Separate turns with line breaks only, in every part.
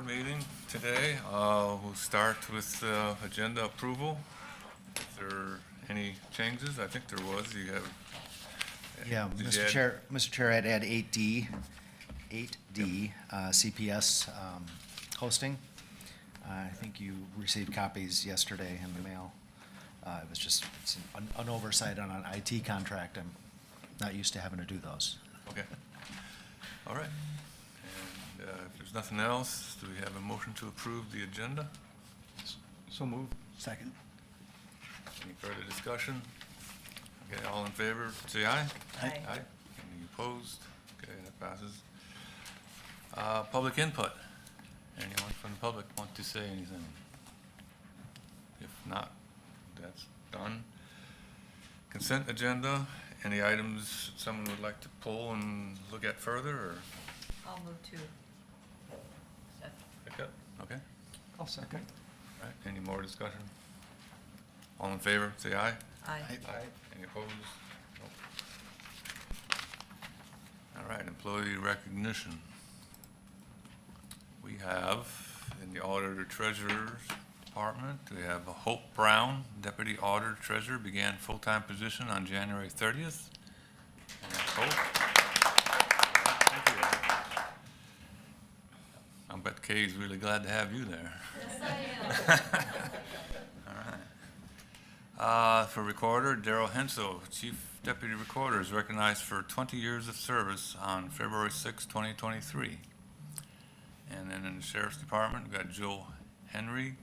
board meeting today. We'll start with agenda approval. Is there any changes? I think there was. You have.
Yeah,
Did you
Mr. Chair, I'd add 8D, CPS hosting. I think you received copies yesterday in the mail. It was just it's an oversight on an IT contract. I'm not used to having to do those.
Okay. All right. And if there's nothing else, do we have a motion to approve the agenda?
So moved. Second.
Any further discussion? Okay, all in favor, say aye.
Aye.
Aye. Any opposed? Okay, that passes. Public input. Anyone from the public want to say anything? If not, that's done. Consent agenda. Any items someone would like to pull and look at further, or
I'll move to accept.
pick up? Okay.
I'll second.
All right, any more discussion? All in favor, say aye.
Aye.
Any opposed? Nope. All right, employee recognition. We have, in the Auditor Treasurer's Department, we have Hope Brown, Deputy Auditor Treasurer, began full-time position on January 30th. And that's Hope. Thank you. I bet Kay's really glad to have you there.
Yes, I am.
All right. For Recorder, Daryl Hensel, Chief Deputy Recorder, is recognized for 20 years of service on February 6, 2023. And then in the Sheriff's Department, we've got Joel Henry,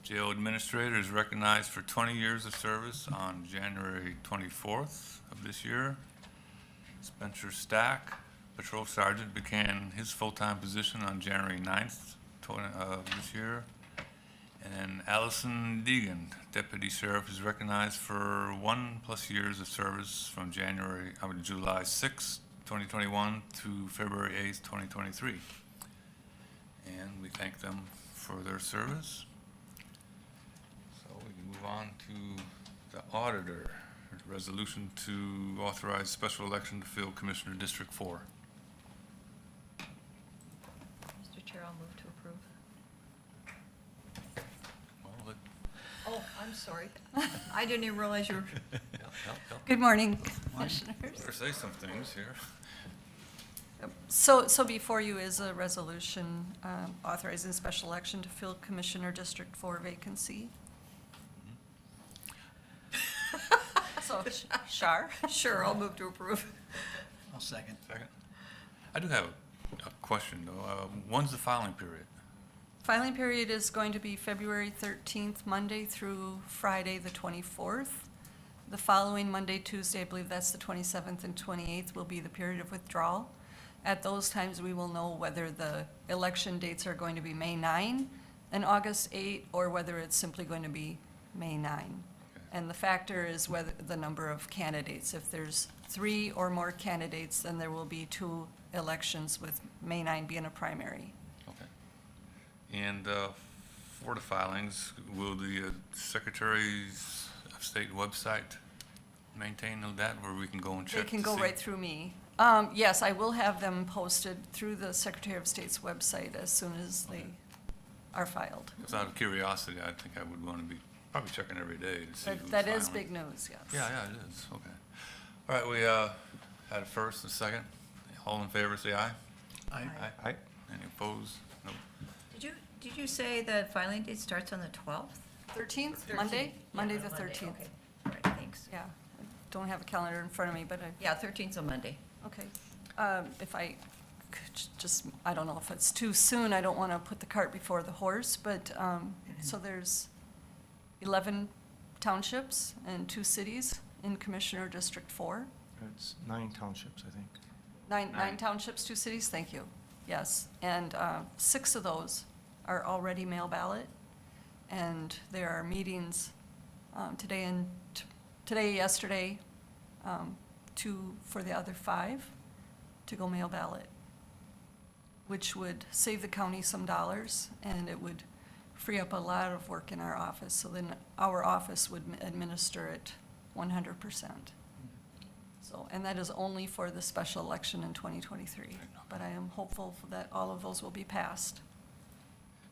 Jail Administrator, is recognized for 20 years of service on January 24th of this year. Spencer Stack, Patrol Sergeant, began his full-time position on January 9th of this year. And then Allison Deegan, Deputy Sheriff, is recognized for 1+ years of service from July 6, 2021 to February 8, 2023. And we thank them for their service. So we can move on to the Auditor. Resolution to authorize special election to fill Commissioner District 4.
Mr. Chair, I'll move to approve.
Well,
Oh, I'm sorry. I didn't even realize you were.
help.
Good morning, Commissioners.
Better say some things here.
So before you is a resolution authorizing special election to fill Commissioner District 4 vacancy. So, Shar?
Sure, I'll move to approve.
I'll second.
Second. I do have a question, though. When's the filing period?
Filing period is going to be February 13th, Monday through Friday, the 24th. The following Monday, Tuesday, I believe that's the 27th and 28th, will be the period of withdrawal. At those times, we will know whether the election dates are going to be May 9 and August 8, or whether it's simply going to be May 9. And the factor is whether the number of candidates. If there's 3 or more candidates, then there will be 2 elections, with May 9 being a primary.
Okay. And for the filings, will the Secretary's of State website maintain that, where we can go and check?
They can
to
go
see?
right through me. Yes, I will have them posted through the Secretary of State's website as soon as they are filed.
Just out of curiosity, I think I would want to be probably checking every day to see who's
That is
filing.
big news, yes.
Yeah, it is. Okay. All right, we had a first and a second. All in favor, say aye.
Aye.
Aye. Any opposed? Nope.
Did you say the filing date starts on the 12th?
13th, Monday? Monday the
Monday,
13th.
okay. All right, thanks.
Yeah, I don't have a calendar in front of me, but
Yeah, 13th's on Monday.
okay. If I could just, I don't know if it's too soon, I don't want to put the cart before the horse, but, so there's 11 townships and 2 cities in Commissioner District 4.
It's 9 townships, I think.
Nine townships, 2 cities, thank you. Yes, and 6 of those are already mail ballot, and there are meetings yesterday, for the other 5 to go mail ballot, which would save the county some dollars, and it would free up a lot of work in our office, so then our office would administer it 100%. So, and that is only for the special election in 2023, but I am hopeful that all of those will be passed.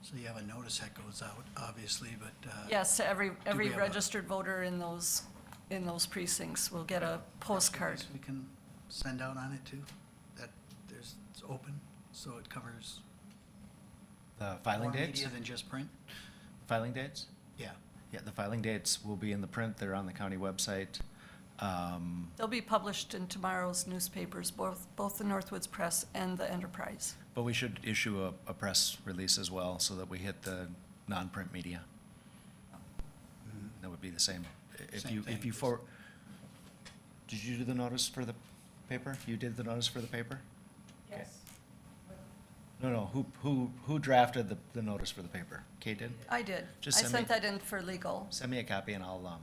So you have a notice that goes out, obviously, but.
Yes, to every
we have a-
registered voter in those precincts will get a postcard.
We can send out on it too, that it's open, so it covers
The filing
more
dates?
media than just print?
Filing dates?
Yeah.
Yeah, the filing dates will be in the print. They're on the county website.
They'll be published in tomorrow's newspapers, both the Northwoods Press and the Enterprise.
But we should issue a press release as well so that we hit the non-print media. That would be the same.
Same thing,
If you
just-
for, did you do the notice for the paper? You did the notice for the paper?
Yes.
No, who drafted the notice for the paper? Kate did?
I did. I
Just send
sent
me-
that in for legal.
Send me a copy and I'll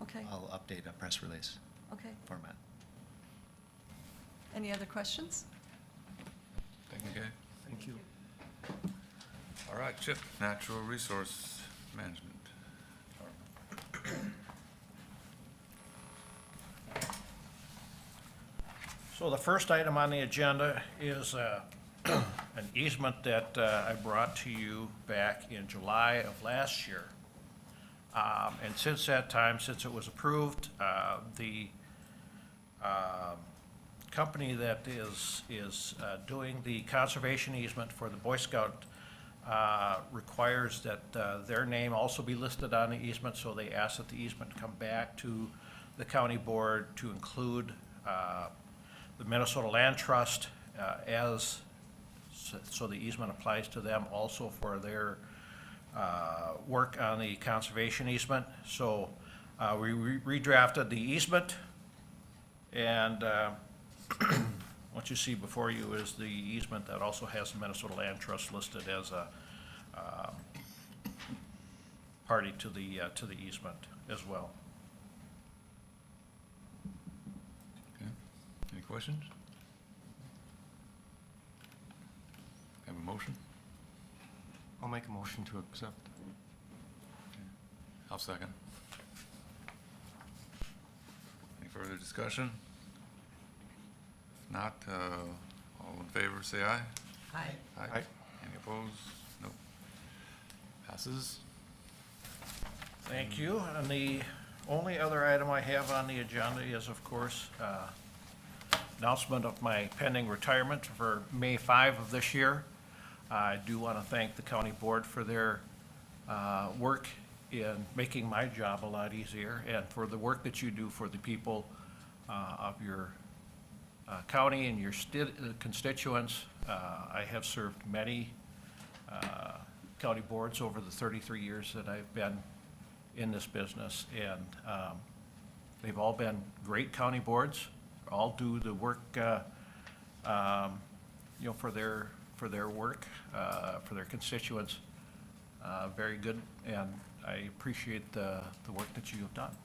Okay,
update a press release
okay.
format.
Any other questions?
Thank you, Kay.
Thank you.
All right, Chip, Natural Resource Management.
So the first item on the agenda is an easement that I brought to you back in July of last year. And since that time, since it was approved, the company that is doing the conservation easement for the Boy Scout requires that their name also be listed on the easement, so they ask that the easement come back to the county board to include the Minnesota Land Trust so the easement applies to them also for their work on the conservation easement. So we redrafted the easement, and what you see before you is the easement that also has the Minnesota Land Trust listed as a party to the easement as well.
Okay. Any questions? Have a motion?
I'll make a motion to accept.
I'll second. Any further discussion? If not, all in favor, say aye.
Aye.
Aye. Any opposed? Nope. Passes.
Thank you. And the only other item I have on the agenda is, of course, announcement of my pending retirement for May 5 of this year. I do want to thank the county board for their work in making my job a lot easier and for the work that you do for the people of your county and your constituents. I have served many county boards over the 33 years that I've been in this business, and they've all been great county boards, all do the work, for their work, for their constituents, very good, and I appreciate the work that you have done,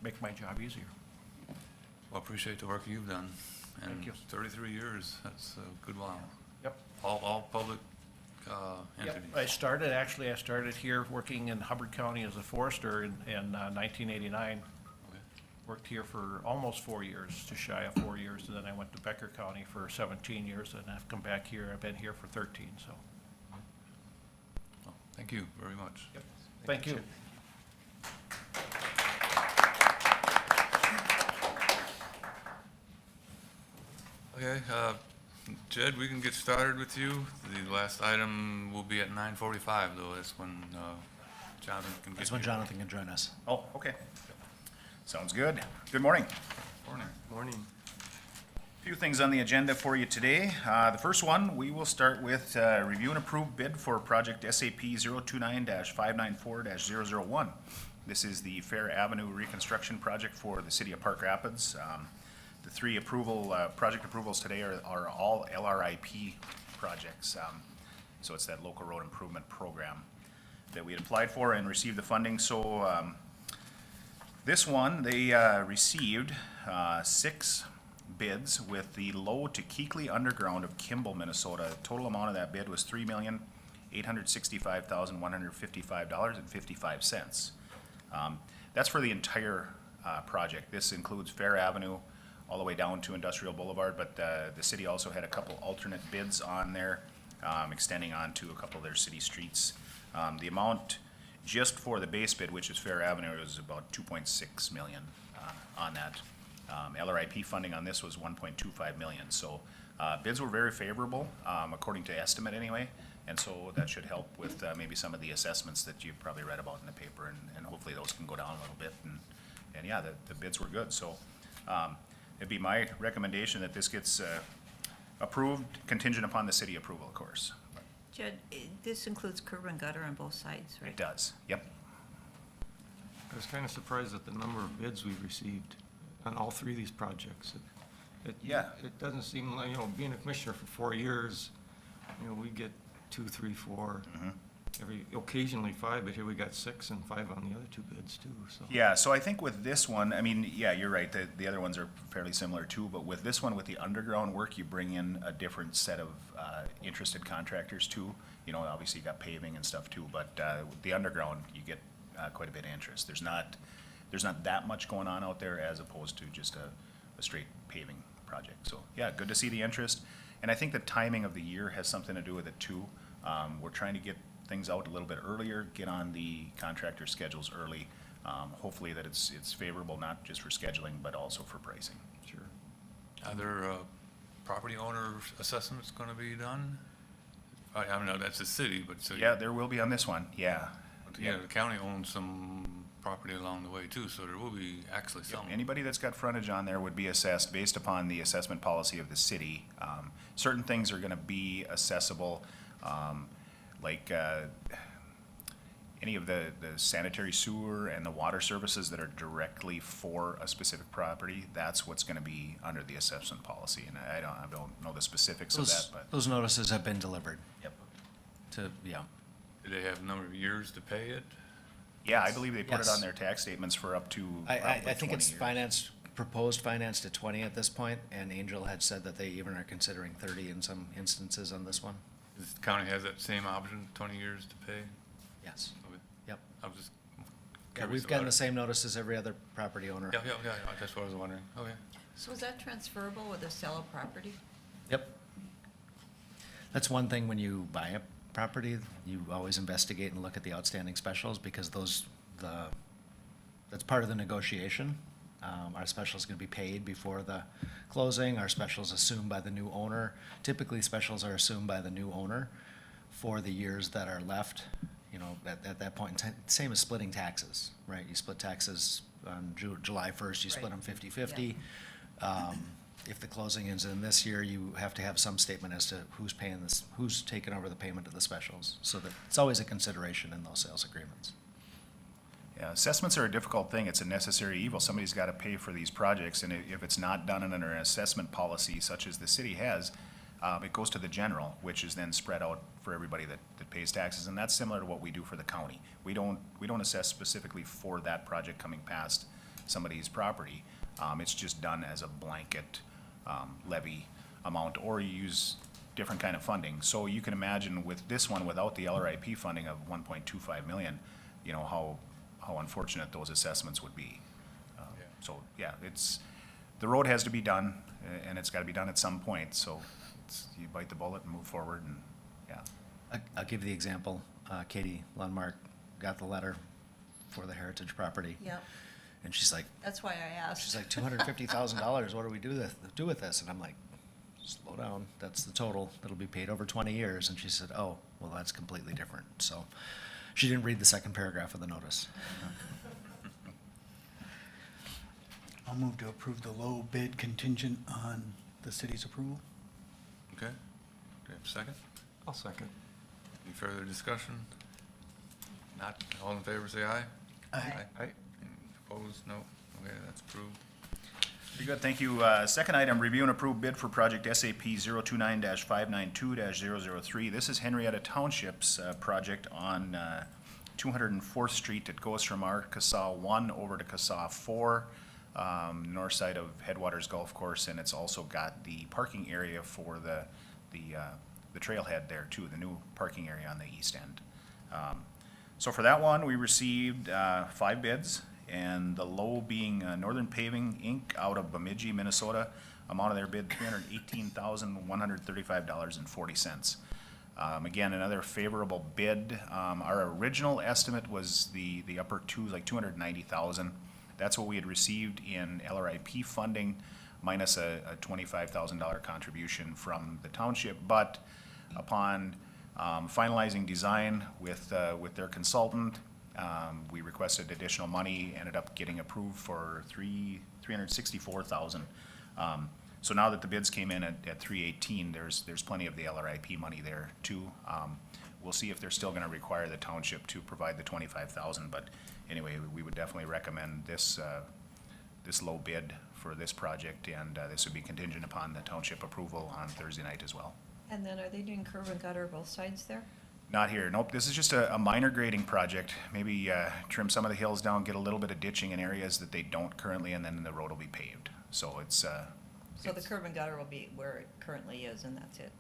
make my job easier.
Well, appreciate the work you've done.
Thank
And
you.
33 years, that's a good while.
Yep.
All public entities.
I started here working in Hubbard County as a forester in 1989.
Okay.
Worked here for almost 4 years, just shy of 4 years, and then I went to Becker County for 17 years, and I've come back here, I've been here for 13, so.
Well, thank you very much.
Thank you.
Okay, Jed, we can get started with you. The last item will be at 9:45, though. That's when Jonathan can get
That's when
you.
Jonathan can join us.
Oh, okay. Sounds good. Good morning.
Morning.
Morning.
A few things on the agenda for you today. The first one, we will start with review and approve bid for project SAP 029-594-001. This is the Fair Avenue reconstruction project for the city of Park Rapids. The three project approvals today are all LRIP projects. So it's that local road improvement program that we had applied for and received the funding. So this one, they received 6 bids with the low to Keekly Underground of Kimball, Minnesota. The total amount of that bid was $3,865,155.55. That's for the entire project. This includes Fair Avenue all the way down to Industrial Boulevard, but the city also had a couple alternate bids on there extending onto a couple of their city streets. The amount just for the base bid, which is Fair Avenue, is about 2.6 million on that. LRIP funding on this was 1.25 million. So bids were very favorable, according to estimate anyway. And so that should help with maybe some of the assessments that you've probably read about in the paper, and hopefully those can go down a little bit. And yeah, the bids were good. So it'd be my recommendation that this gets approved, contingent upon the city approval, of course.
Judd, this includes curb and gutter on both sides, right?
It does, yep.
I was kind of surprised at the number of bids we received on all three of these projects.
Yeah.
It doesn't seem like, being a commissioner for 4 years, we get 2, 3, 4, occasionally 5, but here we got 6 and 5 on the other 2 bids too, so.
Yeah, so I think with this one, I mean, yeah, you're right, the other ones are fairly similar too, but with this one, with the underground work, you bring in a different set of interested contractors too. Obviously you got paving and stuff too, but the underground, you get quite a bit of interest. There's not that much going on out there as opposed to just a straight paving project. So, yeah, good to see the interest. And I think the timing of the year has something to do with it too. We're trying to get things out a little bit earlier, get on the contractor schedules early. Hopefully that it's favorable, not just for scheduling, but also for pricing.
Sure.
Are there property owner assessments going to be done? I know that's a city, but so.
Yeah, there will be on this one, yeah.
Yeah, the county owns some property along the way too, so there will be actually some.
Anybody that's got frontage on there would be assessed based upon the assessment policy of the city. Certain things are gonna be assessable, like any of the sanitary sewer and the water services that are directly for a specific property, that's what's gonna be under the assessment policy. And I don't know the specifics of that, but.
Those notices have been delivered
Yep.
yeah.
Do they have a number of years to pay it?
Yeah, I believe they put it
Yes.
on their tax statements for up to
I
probably
think
20
it's
years.
proposed finance to 20 at this point, and Angel had said that they even are considering 30 in some instances on this one.
Does the county has that same option, 20 years to pay?
Yes.
Okay.
Yep.
I was just
Yeah,
curious
we've gotten
about
the
it.
same notice as every other property owner.
Yeah, that's what I was wondering. Okay.
So is that transferable with a sale of property?
Yep. That's one thing when you buy a property, you always investigate and look at the outstanding specials, because that's part of the negotiation. Our special is gonna be paid before the closing, our special is assumed by the new owner. Typically, specials are assumed by the new owner for the years that are left, at that point in time. Same as splitting taxes, right? You split taxes on July 1st, you split
Right.
them 50/50. If the closing is in this year, you have to have some statement as to who's paying this, who's taking over the payment of the specials. So that it's always a consideration in those sales agreements.
Yeah, assessments are a difficult thing. It's a necessary evil. Somebody's got to pay for these projects, and if it's not done under an assessment policy such as the city has, it goes to the general, which is then spread out for everybody that pays taxes, and that's similar to what we do for the county. We don't assess specifically for that project coming past somebody's property. It's just done as a blanket levy amount, or you use different kind of funding. So you can imagine with this one, without the LRIP funding of 1.25 million, how unfortunate those assessments would be. So, yeah, the road has to be done, and it's gotta be done at some point, so you bite the bullet and move forward, and, yeah.
I'll give the example. Katie Lundmark got the letter for the heritage property.
Yep,
And she's like,
that's why I asked.
$250,000, what do we do with this? And I'm like, slow down, that's the total, that'll be paid over 20 years. And she said, oh, well, that's completely different. So she didn't read the second paragraph of the notice.
I'll move to approve the low bid contingent on the city's approval.
Okay. Do you have a second?
I'll second.
Any further discussion? Not, all in favor, say aye.
Aye.
Aye.
Any opposed? No. Okay, that's approved.
Very good, thank you. Second item, review and approve bid for project SAP 029-592-003. This is Henrietta Township's project on 204th Street. It goes from our CASA 1 over to CASA 4, north side of Headwaters Golf Course, and it's also got the parking area for the trailhead there too, the new parking area on the east end. So for that one, we received 5 bids, and the low being Northern Paving, Inc. out of Bemidji, Minnesota. Amount of their bid, $318,135.40. Again, another favorable bid. Our original estimate was the upper two, like 290,000. That's what we had received in LRIP funding, minus a $25,000 contribution from the township. But upon finalizing design with their consultant, we requested additional money, ended up getting approved for $364,000. So now that the bids came in at 318, there's plenty of the LRIP money there too. We'll see if they're still gonna require the township to provide the 25,000, but anyway, we would definitely recommend this low bid for this project, and this would be contingent upon the township approval on Thursday night as well.
And then are they doing curb and gutter both sides there?
Not here, nope, this is just a minor grading project, maybe trim some of the hills down, get a little bit of ditching in areas that they don't currently, and then the road will be paved. So it's,
So the curb and gutter will be where it currently is and that's it?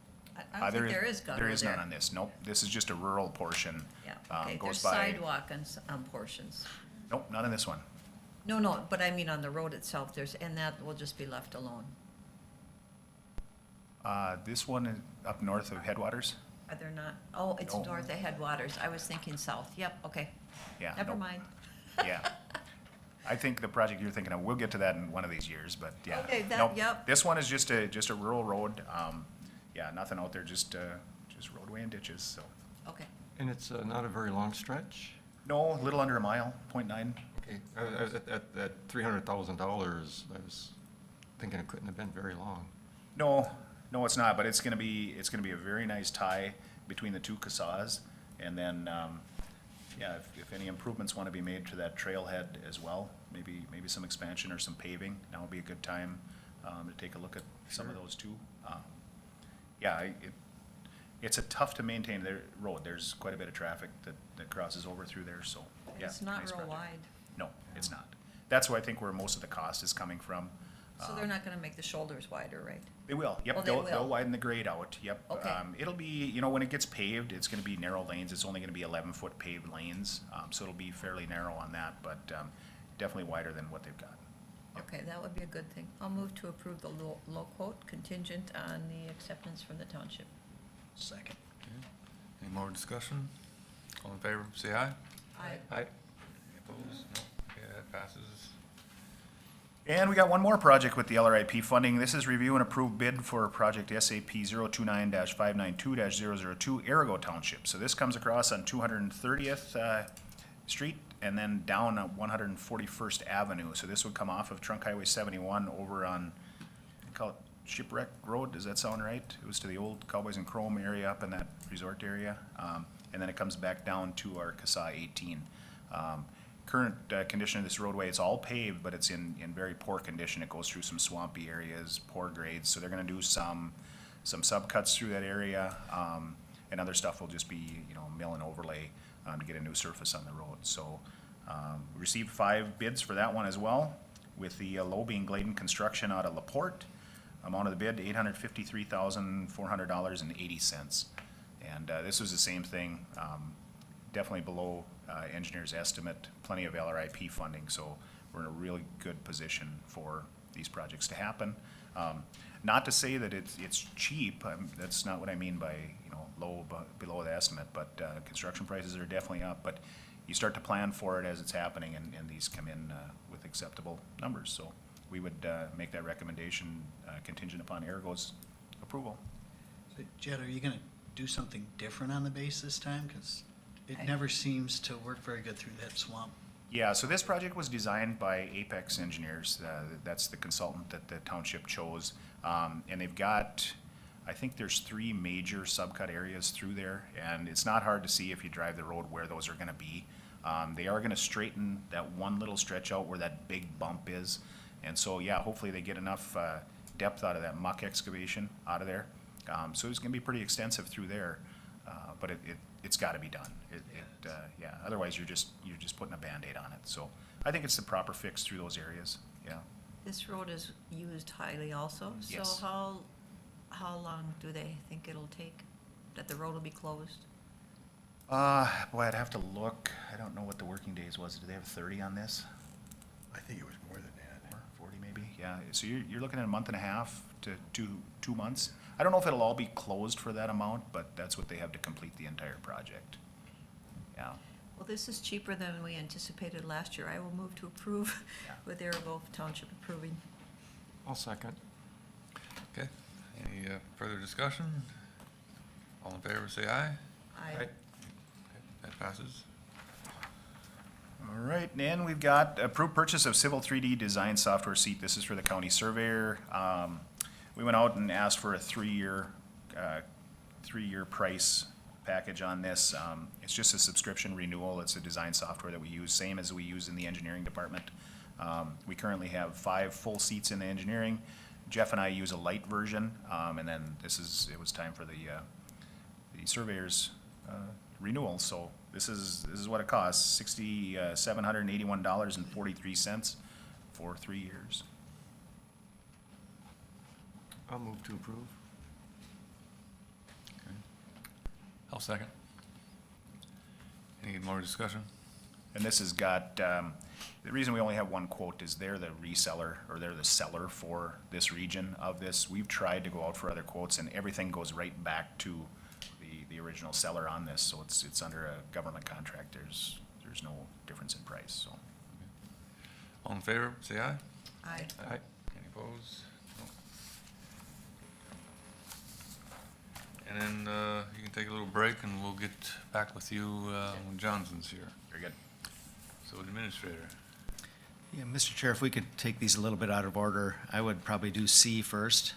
I don't
there
think there is gutter
There is
there.
none on this, nope, this is just a rural portion.
Yeah, okay, there's
Goes by,
sidewalk on portions.
nope, not on this one.
No, but I mean on the road itself, and that will just be left alone.
This one is up north of Headwaters,
Are there not? Oh, it's
No.
north of Headwaters. I was thinking south. Yep, okay.
yeah.
Never
nope.
mind.
Yeah. I think the project you're thinking of, we'll get to that in one of these years, but yeah.
Okay,
Nope.
yep.
This one is just a rural road. Yeah, nothing out there, just roadway and ditches, so.
Okay.
And it's not a very long stretch?
No, a little under a mile, 0.9.
Okay, at that $300,000, I was thinking it couldn't have been very long.
No, it's not, but it's gonna be a very nice tie between the two CASAs. And then, yeah, if any improvements wanna be made to that trailhead as well, maybe some expansion or some paving, now would be a good time, to take a look at some of those too. Yeah, it's a tough to maintain road. There's quite a bit of traffic that crosses over through there, so, yeah.
It's not
nice
real
project.
wide.
No, it's not. That's where I think where most of the cost is coming from.
So they're not gonna make the shoulders wider, right?
They will,
Oh,
yep,
they
they'll
will.
widen the grade out, yep.
Okay.
It'll be, when it gets paved, it's gonna be narrow lanes, it's only gonna be 11-foot paved lanes, so it'll be fairly narrow on that, but, definitely wider than what they've got.
Okay, that would be a good thing. I'll move to approve the low quote contingent on the acceptance from the township.
Second.
Any more discussion? All in favor, say aye.
I,
Any opposed? No. Okay, that passes.
And we got one more project with the LRIP funding. This is review and approve bid for project SAP 029-592-002 Arago Township. So this comes across on 230th Street and then down at 141st Avenue. So this would come off of Trunk Highway 71 over on, they call it Shipwreck Road, does that sound right? It was to the old Cowboys and Chrome area up in that resort area. And then it comes back down to our CASA 18. Current condition of this roadway, it's all paved, but it's in very poor condition. It goes through some swampy areas, poor grades, so they're gonna do some subcuts through that area, and other stuff will just be, mill and overlay, to get a new surface on the road. So, we received 5 bids for that one as well, with the low being Gladen Construction out of LaPorte. Amount of the bid, $853,400.80. And this was the same thing, definitely below engineer's estimate, plenty of LRIP funding, so we're in a really good position for these projects to happen. Not to say that it's cheap, that's not what I mean by, low, below the estimate, but construction prices are definitely up, but you start to plan for it as it's happening, and these come in with acceptable numbers, so we would make that recommendation contingent upon Arago's approval.
So, Jed, are you gonna do something different on the base this time? Because it
I-
never seems to work very good through that swamp.
Yeah, so this project was designed by Apex Engineers. That's the consultant that the township chose. And they've got, I think there's 3 major subcut areas through there, and it's not hard to see if you drive the road where those are gonna be. They are gonna straighten that one little stretch out where that big bump is. And so, yeah, hopefully they get enough depth out of that muck excavation out of there. So it's gonna be pretty extensive through there, but it's gotta be done. Yeah, otherwise you're just putting a Band-Aid on it. So I think it's the proper fix through those areas, yeah.
This road is used highly also, so
Yes.
how long do they think it'll take that the road will be closed?
Boy, I'd have to look. I don't know what the working days was. Do they have 30 on this?
I think it was more than that.
Or 40 maybe? yeah. So you're looking at a month and a half to 2 months. I don't know if it'll all be closed for that amount, but that's what they have to complete the entire project. Yeah.
Well, this is cheaper than we anticipated last year. I will move to approve
Yeah.
with Arago Township approving.
I'll second.
Okay, any further discussion? All in favor, say aye.
Aye.
Okay, that passes.
All right, and we've got approved purchase of civil 3D design software seat. This is for the county surveyor. We went out and asked for a three-year price package on this. It's just a subscription renewal. It's a design software that we use, same as we use in the engineering department. We currently have 5 full seats in the engineering. Jeff and I use a light version, and then it was time for the surveyor's renewal. So this is what it costs, $6,781.43 for 3 years.
I'll move to approve.
Okay. I'll second. Any more discussion?
And this has got, the reason we only have one quote is they're the reseller, or they're the seller for this region of this. We've tried to go out for other quotes, and everything goes right back to the original seller on this, so it's under a government contract. There's no difference in price, so.
All in favor, say aye.
Aye.
Aye.
Any opposed? No. And then you can take a little break, and we'll get back with you when Johnson's here.
Very good.
So Administrator.
Yeah, Mr. Chair, if we could take these a little bit out of order, I would probably do C first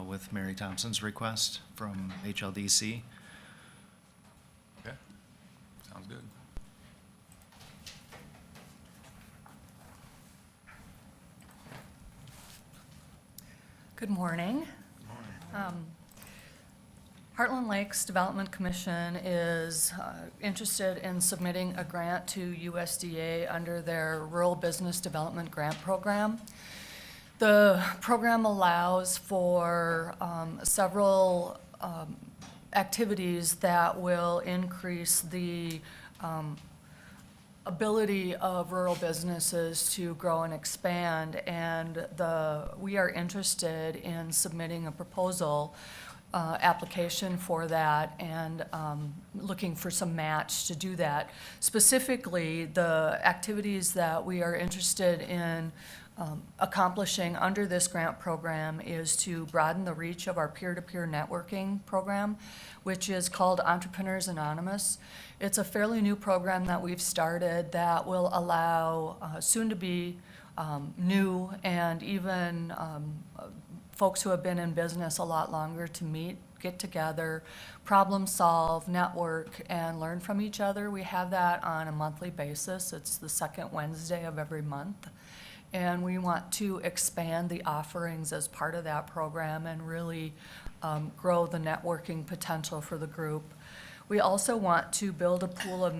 with Mary Thompson's request from HLDC.
Okay, sounds good.
Good morning. Heartland Lakes Development Commission is interested in submitting a grant to USDA under their Rural Business Development Grant Program. The program allows for several activities that will increase the ability of rural businesses to grow and expand, and we are interested in submitting a proposal application for that and looking for some match to do that. Specifically, the activities that we are interested in accomplishing under this grant program is to broaden the reach of our peer-to-peer networking program, which is called Entrepreneurs Anonymous. It's a fairly new program that we've started that will allow soon-to-be new and even folks who have been in business a lot longer to meet, get together, problem solve, network, and learn from each other. We have that on a monthly basis. It's the second Wednesday of every month. And we want to expand the offerings as part of that program and really grow the networking potential for the group. We also want to build a pool of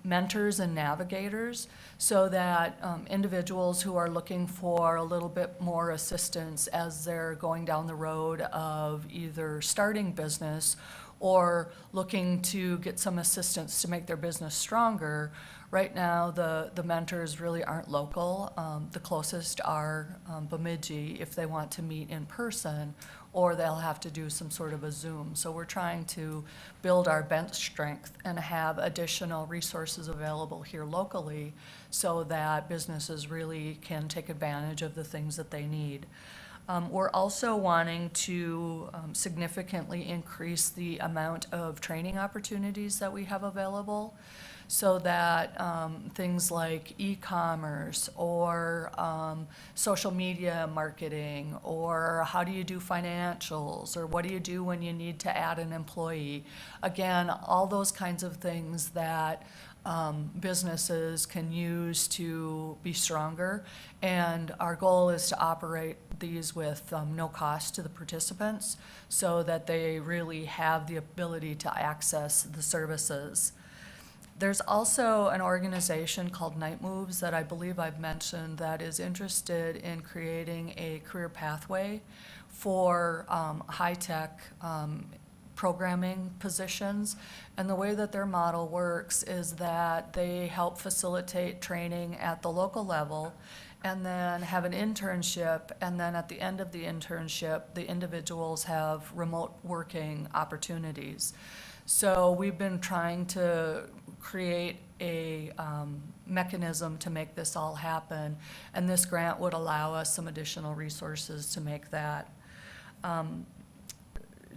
mentors and navigators so that individuals who are looking for a little bit more assistance as they're going down the road of either starting business or looking to get some assistance to make their business stronger. Right now, the mentors really aren't local. The closest are Bemidji if they want to meet in person, or they'll have to do some sort of a Zoom. So we're trying to build our bench strength and have additional resources available here locally so that businesses really can take advantage of the things that they need. We're also wanting to significantly increase the amount of training opportunities that we have available so that things like e-commerce or social media marketing or how do you do financials or what do you do when you need to add an employee. Again, all those kinds of things that businesses can use to be stronger. And our goal is to operate these with no cost to the participants so that they really have the ability to access the services. There's also an organization called Night Moves that I believe I've mentioned that is interested in creating a career pathway for high-tech programming positions. And the way that their model works is that they help facilitate training at the local level and then have an internship, and then at the end of the internship, the individuals have remote working opportunities. So we've been trying to create a mechanism to make this all happen, and this grant would allow us some additional resources to make that.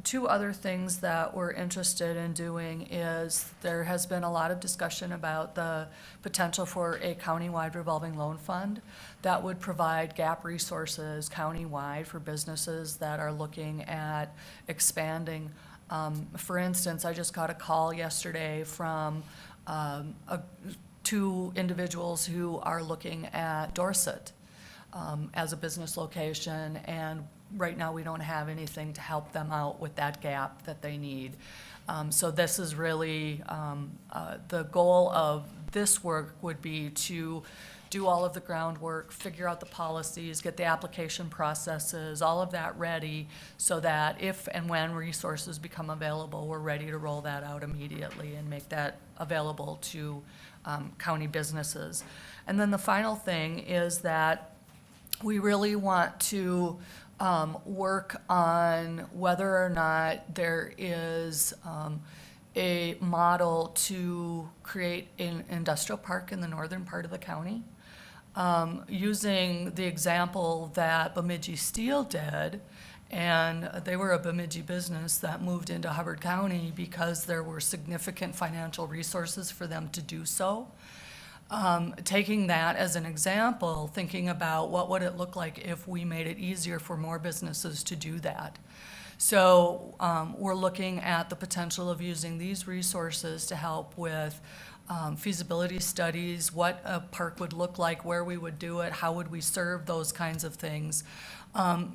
Two other things that we're interested in doing is there has been a lot of discussion about the potential for a countywide revolving loan fund that would provide gap resources countywide for businesses that are looking at expanding. For instance, I just got a call yesterday from two individuals who are looking at Dorset as a business location, and right now we don't have anything to help them out with that gap that they need. So this is really, the goal of this work would be to do all of the groundwork, figure out the policies, get the application processes, all of that ready, so that if and when resources become available, we're ready to roll that out immediately and make that available to county businesses. And then the final thing is that we really want to work on whether or not there is a model to create an industrial park in the northern part of the county. Using the example that Bemidji Steel did, and they were a Bemidji business that moved into Hubbard County because there were significant financial resources for them to do so. Taking that as an example, thinking about what would it look like if we made it easier for more businesses to do that. So we're looking at the potential of using these resources to help with feasibility studies, what a park would look like, where we would do it, how would we serve, those kinds of things.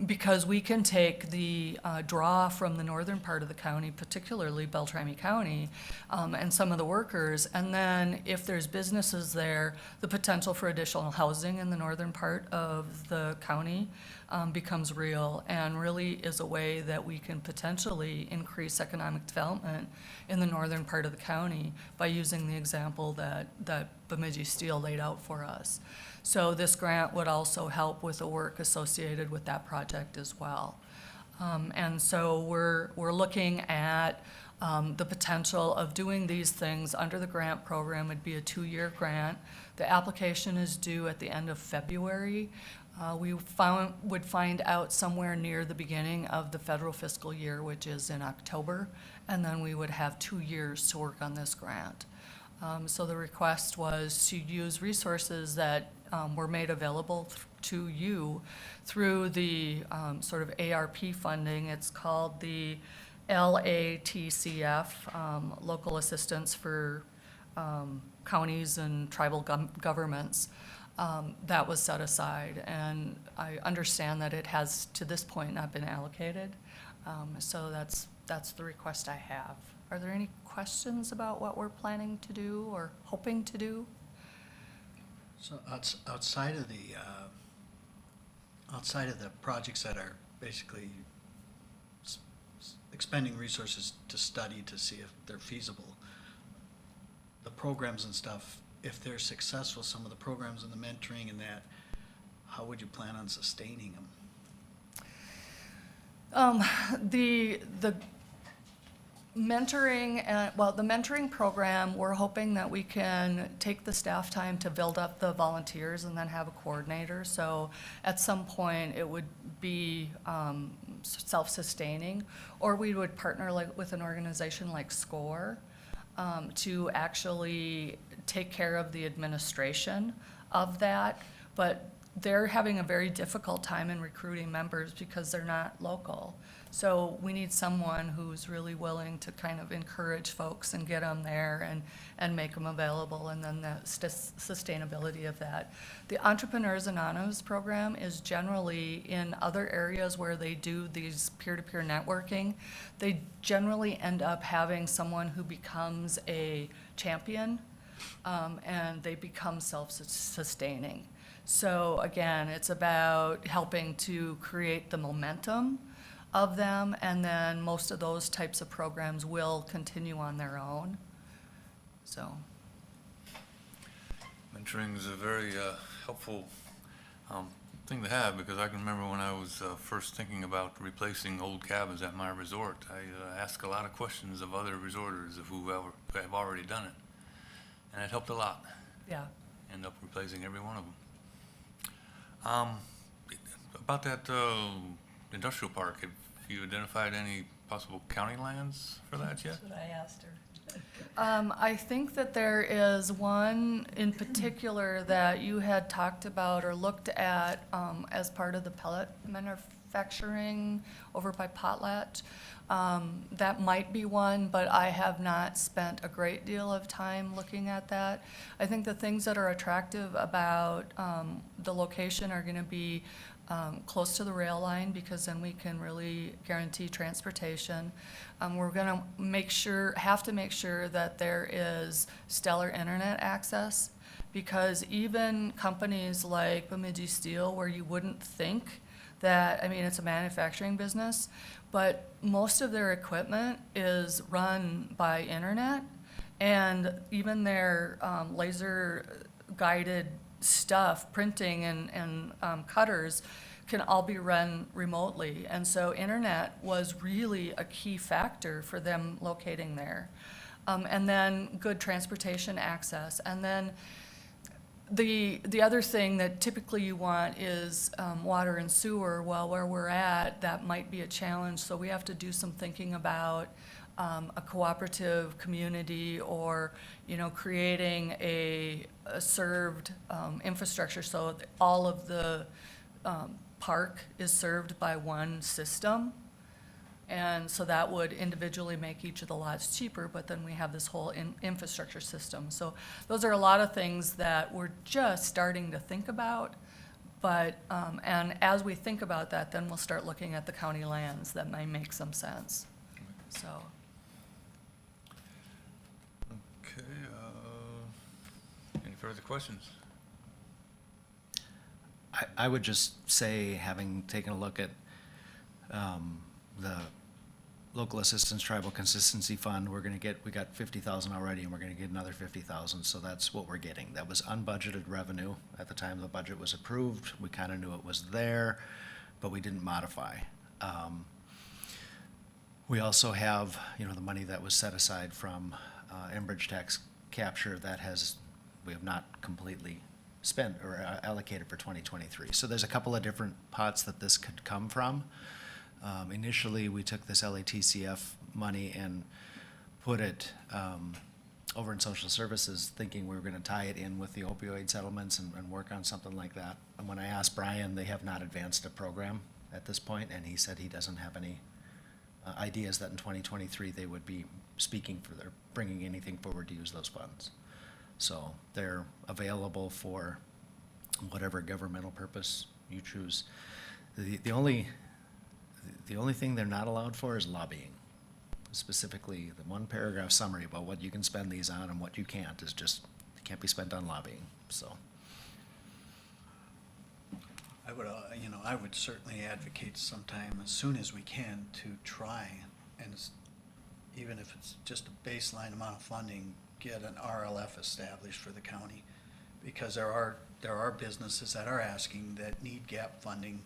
Because we can take the draw from the northern part of the county, particularly Beltrami County, and some of the workers, and then if there's businesses there, the potential for additional housing in the northern part of the county becomes real, and really is a way that we can potentially increase economic development in the northern part of the county by using the example that Bemidji Steel laid out for us. So this grant would also help with the work associated with that project as well. And so we're looking at the potential of doing these things under the grant program. It'd be a 2-year grant. The application is due at the end of February. We would find out somewhere near the beginning of the federal fiscal year, which is in October, and then we would have 2 years to work on this grant. So the request was to use resources that were made available to you through the sort of ARP funding. It's called the LATCF, Local Assistance for Counties and Tribal Governments. That was set aside, and I understand that it has, to this point, not been allocated. So that's the request I have. Are there any questions about what we're planning to do or hoping to do?
So outside of the projects that are basically expending resources to study to see if they're feasible, the programs and stuff, if they're successful, some of the programs and the mentoring and that, how would you plan on sustaining them?
The mentoring, the mentoring program, we're hoping that we can take the staff time to build up the volunteers and then have a coordinator. So at some point, it would be self-sustaining, or we would partner with an organization like SCORE to actually take care of the administration of that. But they're having a very difficult time in recruiting members because they're not local. So we need someone who's really willing to kind of encourage folks and get them there and make them available, and then the sustainability of that. The Entrepreneurs Anonymous program is generally in other areas where they do these peer-to-peer networking. They generally end up having someone who becomes a champion, and they become self-sustaining. So again, it's about helping to create the momentum of them, and then most of those types of programs will continue on their own. So.
Mentoring is a very helpful Thing to have, because I can remember when I was first thinking about replacing old cabins at my resort, I asked a lot of questions of other resorters who have already done it. And it helped a lot.
Yeah.
End up replacing every one of them. About that industrial park, have you identified any possible county lands for that yet?
That's what I asked her.
I think that there is one in particular that you had talked about or looked at as part of the pellet manufacturing over by Potlatch. That might be one, but I have not spent a great deal of time looking at that. I think the things that are attractive about the location are gonna be close to the rail line, because then we can really guarantee transportation. We're gonna have to make sure that there is stellar internet access, because even companies like Bemidji Steel, where you wouldn't think that, I mean, it's a manufacturing business, but most of their equipment is run by internet, and even their laser-guided stuff, printing and cutters, can all be run remotely. And so internet was really a key factor for them locating there. And then good transportation access. And then the other thing that typically you want is water and sewer. Well, where we're at, that might be a challenge, so we have to do some thinking about a cooperative community, or, you know, creating a served infrastructure so that all of the park is served by one system. And so that would individually make each of the lots cheaper, but then we have this whole infrastructure system. So those are a lot of things that we're just starting to think about. But, and as we think about that, then we'll start looking at the county lands that might make some sense, so.
Okay, any further questions?
I would just say, having taken a look at the Local Assistance Tribal Consistency Fund, we got 50,000 already, and we're gonna get another 50,000, so that's what we're getting. That was unbudgeted revenue at the time the budget was approved. We kinda knew it was there, but we didn't modify. We also have, you know, the money that was set aside from Enbridge tax capture we have not completely spent or allocated for 2023. So there's a couple of different pots that this could come from. Initially, we took this LATCF money and put it over in social services, thinking we were gonna tie it in with the opioid settlements and work on something like that. And when I asked Brian, they have not advanced a program at this point, and he said he doesn't have any ideas that in 2023 they would be bringing anything forward to use those funds. So they're available for whatever governmental purpose you choose. The only thing they're not allowed for is lobbying. Specifically, the one paragraph summary about what you can spend these on and what you can't is just, it can't be spent on lobbying, so.
I would certainly advocate sometime as soon as we can to try, and even if it's just a baseline amount of funding, get an RLF established for the county. Because there are businesses that are asking that need gap funding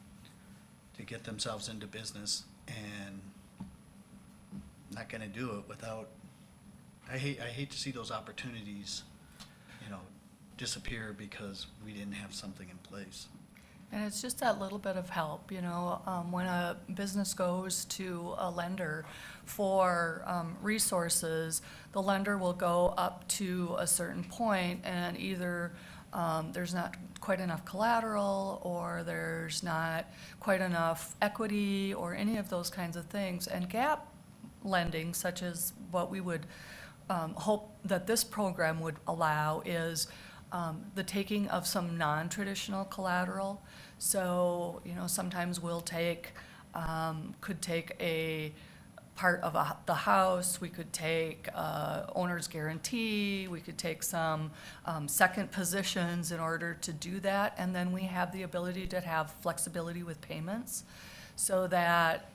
to get themselves into business, and not gonna do it without, I hate to see those opportunities, disappear because we didn't have something in place.
And it's just that little bit of help, when a business goes to a lender for resources, the lender will go up to a certain point, and either there's not quite enough collateral, or there's not quite enough equity, or any of those kinds of things. And gap lending, such as what we would hope that this program would allow, is the taking of some non-traditional collateral. So, sometimes we'll could take a part of the house, we could take owner's guarantee, we could take some second positions in order to do that, and then we have the ability to have flexibility with payments, so that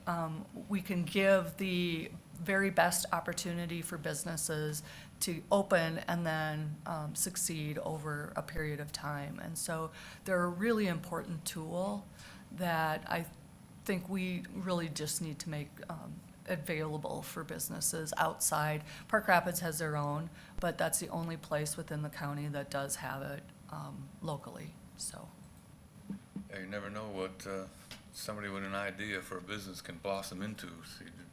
we can give the
very best opportunity for businesses to open and then succeed over a period of time. And so they're a really important tool that I think we really just need to make available for businesses outside. Park Rapids has their own, but that's the only place within the county that does have it locally, so.
Yeah, you never know what somebody with an idea for a business can blossom into,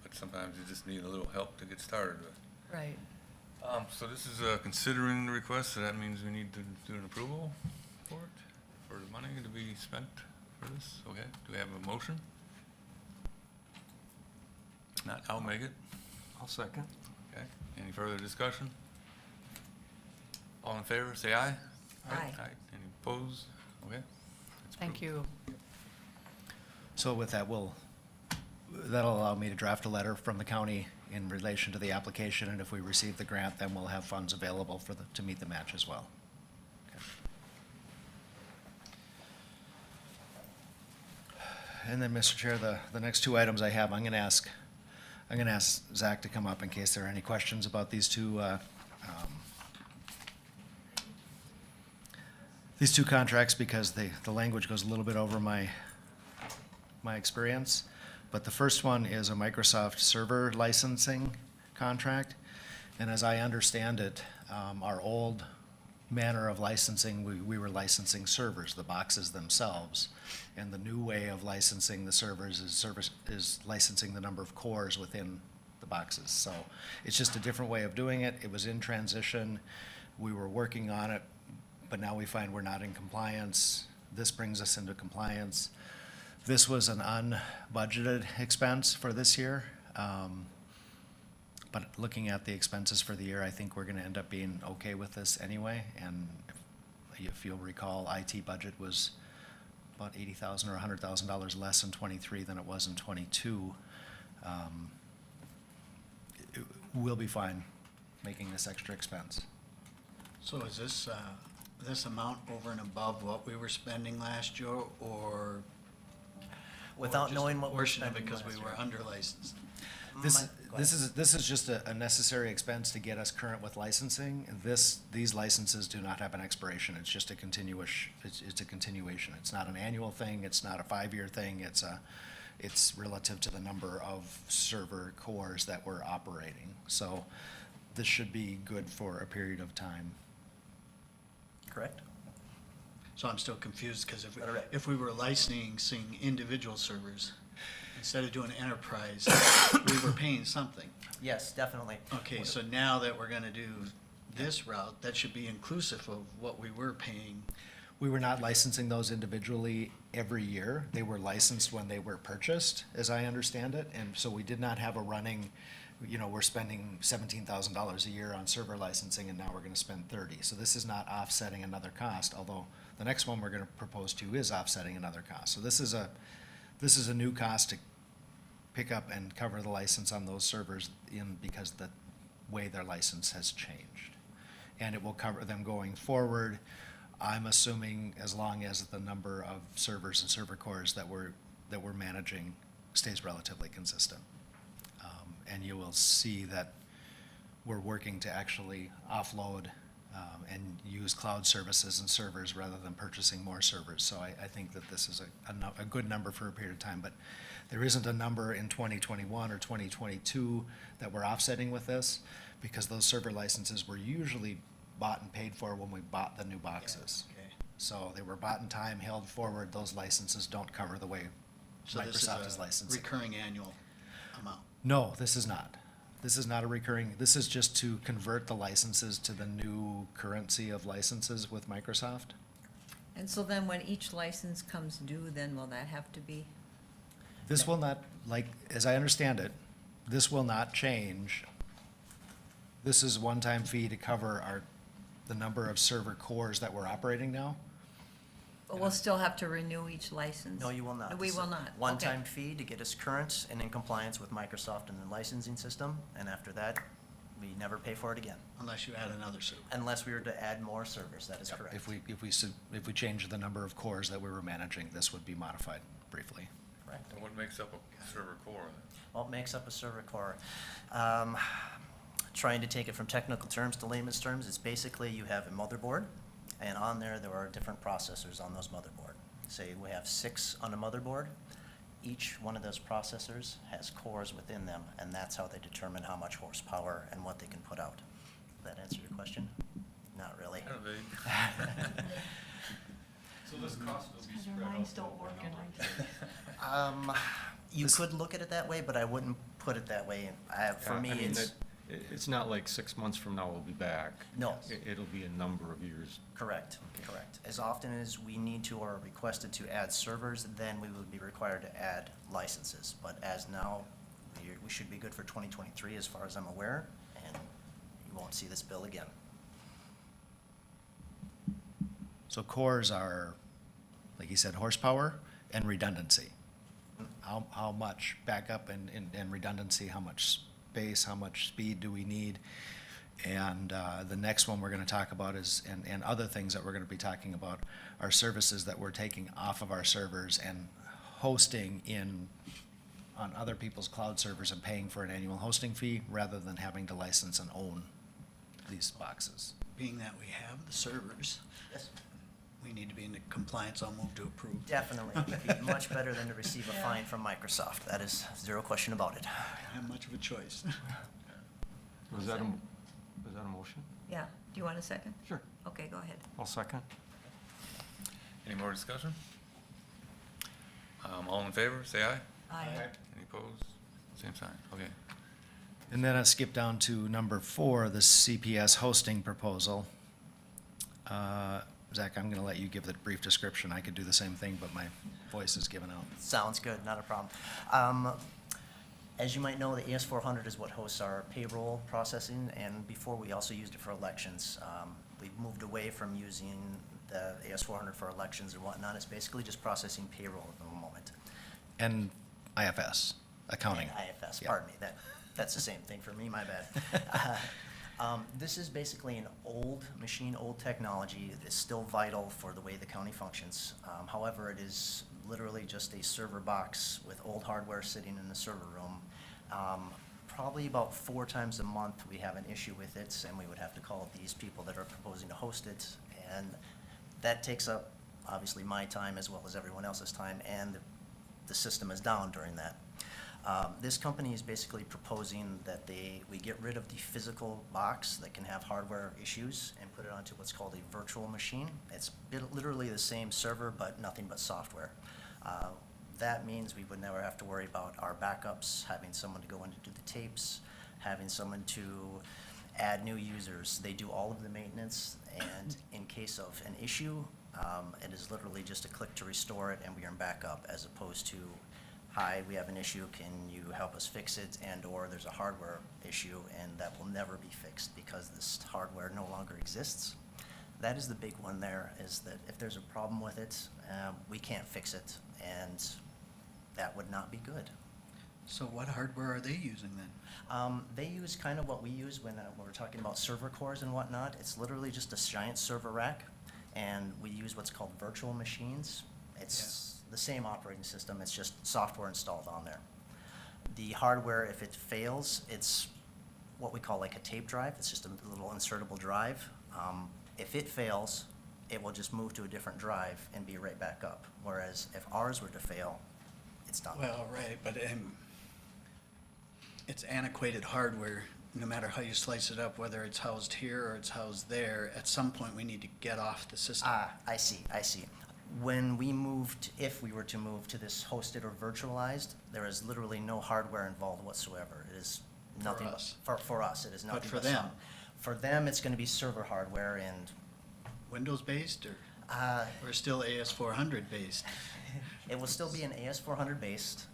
but sometimes you just need a little help to get started with.
Right.
So this is considering the request, so that means we need to do an approval for it, for the money to be spent for this, okay? Do we have a motion? If not, I'll make it,
I'll second.
okay? Any further discussion? All in favor, say aye.
Aye.
Any opposed? Okay. That's
Thank
approved.
you.
So with that, that'll allow me to draft a letter from the county in relation to the application, and if we receive the grant, then we'll have funds available to meet the match as well. Okay. And then, Mr. Chair, the next two items I have, I'm gonna ask Zach to come up in case there are any questions about these two contracts, because the language goes a little bit over my experience. But the first one is a Microsoft server licensing contract. And as I understand it, our old manner of licensing, we were licensing servers, the boxes themselves. And the new way of licensing the servers is licensing the number of cores within the boxes. So it's just a different way of doing it. It was in transition. We were working on it, but now we find we're not in compliance. This brings us into compliance. This was an unbudgeted expense for this year. But looking at the expenses for the year, I think we're gonna end up being okay with this anyway. And if you'll recall, IT budget was about $80,000 or $100,000 less in '23 than it was in '22. We'll be fine making this extra expense.
So is this amount over and above what we were spending last year, or?
Without
just
knowing
a
what we're
portion of it
spending
because we
last
were
year.
under licensed?
This is just a necessary expense to get us current with licensing. These licenses do not have an expiration. It's just it's a continuation. It's not an annual thing. It's not a 5-year thing. It's relative to the number of server cores that we're operating. So this should be good for a period of time.
Correct?
So I'm still confused, because
Right.
if we were licensing individual servers, instead of doing enterprise, we were paying something.
Yes, definitely.
Okay, so now that we're gonna do this route, that should be inclusive of what we were paying.
We were not licensing those individually every year. They were licensed when they were purchased, as I understand it. And so we did not have a running, we're spending $17,000 a year on server licensing, and now we're gonna spend 30. So this is not offsetting another cost, although the next one we're gonna propose to is offsetting another cost. So this is a new cost to pick up and cover the license on those servers because the way their license has changed. And it will cover them going forward, I'm assuming, as long as the number of servers and server cores that we're managing stays relatively consistent. And you will see that we're working to actually offload and use cloud services and servers rather than purchasing more servers. So I think that this is a good number for a period of time, but there isn't a number in 2021 or 2022 that we're offsetting with this, because those server licenses were usually bought and paid for when we bought the new boxes.
Okay.
So they were bought in time, held forward. Those licenses don't cover the way
So this
Microsoft is
is a
licensing.
recurring annual amount.
No, this is not. This is not a recurring, this is just to convert the licenses to the new currency of licenses with Microsoft.
And so then when each license comes due, then will that have to be?
This will not, as I understand it, this will not change. This is a one-time fee to cover the number of server cores that we're operating now.
But we'll still have to renew each license?
No, you will not.
We
It's
will
a
not. Okay.
One-time fee to get us current and in compliance with Microsoft and the licensing system, and after that, we never pay for it again,
Unless you add another server.
unless we were to add more servers, that is correct.
If we change the number of cores that we were managing, this would be modified briefly.
correct.
And what makes up a server core?
What makes up a server core? Trying to take it from technical terms to layman's terms, it's basically you have a motherboard, and on there are different processors on those motherboard. Say we have 6 on a motherboard. Each one of those processors has cores within them, and that's how they determine how much horsepower and what they can put out. Does that answer your question? Not really.
Kind of vague.
So this cost will be
Because
spread
our
out.
minds don't work in IT.
You could look at it that way, but I wouldn't put it that way. For me, it's
It's not like 6 months from now we'll be back.
No.
It'll be a number of years.
correct, correct. As often as we need to or are requested to add servers, then we would be required to add licenses. But as now, we should be good for 2023 as far as I'm aware, and you won't see this bill again.
So cores are, like you said, horsepower and redundancy. How much backup and redundancy, how much space, how much speed do we need? And the next one we're gonna talk about is, and other things that we're gonna be talking about, are services that we're taking off of our servers and hosting on other people's cloud servers and paying for an annual hosting fee rather than having to license and own these boxes.
Being that we have the servers,
Yes,
we need to be in compliance. I'll move to approve.
definitely. It'd be much better than to receive a fine from Microsoft. That is zero question about it.
I don't have much of a choice.
Was that a motion?
Yeah, do you want a second?
Sure.
Okay, go ahead.
I'll second.
Any more discussion? All in favor, say aye.
Aye.
Any opposed? Same sign, okay.
And then I skip down to number 4, the CPS hosting proposal. Zach, I'm gonna let you give the brief description. I could do the same thing, but my voice is given out.
Sounds good, not a problem. As you might know, the AS400 is what hosts our payroll processing, and before we also used it for elections. We've moved away from using the AS400 for elections and whatnot. It's basically just processing payroll at the moment.
And IFS, accounting.
And IFS,
Yeah.
pardon me, that's the same thing for me, my bad. This is basically an old machine, old technology. It's still vital for the way the county functions. However, it is literally just a server box with old hardware sitting in the server room. Probably about 4 times a month, we have an issue with it, and we would have to call these people that are proposing to host it. And that takes up, obviously, my time as well as everyone else's time, and the system is down during that. This company is basically proposing that we get rid of the physical box that can have hardware issues and put it onto what's called a virtual machine. It's literally the same server, but nothing but software. That means we would never have to worry about our backups, having someone to go in to do the tapes, having someone to add new users. They do all of the maintenance, and in case of an issue, it is literally just a click to restore it, and we are in backup, as opposed to, hi, we have an issue, can you help us fix it? And/or there's a hardware issue, and that will never be fixed because this hardware no longer exists. That is the big one there, is that if there's a problem with it, we can't fix it, and that would not be good.
So what hardware are they using then?
They use kind of what we use when we're talking about server cores and whatnot. It's literally just a giant server rack, and we use what's called virtual machines. It's the same operating system, it's just software installed on there. The hardware, if it fails, it's what we call like a tape drive. It's just a little insertable drive. If it fails, it will just move to a different drive and be right back up. Whereas if ours were to fail, it's done.
Well, right, but it's antiquated hardware, no matter how you slice it up, whether it's housed here or it's housed there. At some point, we need to get off the system.
I see. When we moved, if we were to move to this hosted or virtualized, there is literally no hardware involved whatsoever. It is nothing but,
us.
for us, it is nothing
for
but
them?
sound. For them, it's gonna be server hardware, and,
Windows-based or still AS400-based?
it will still be an AS400 based.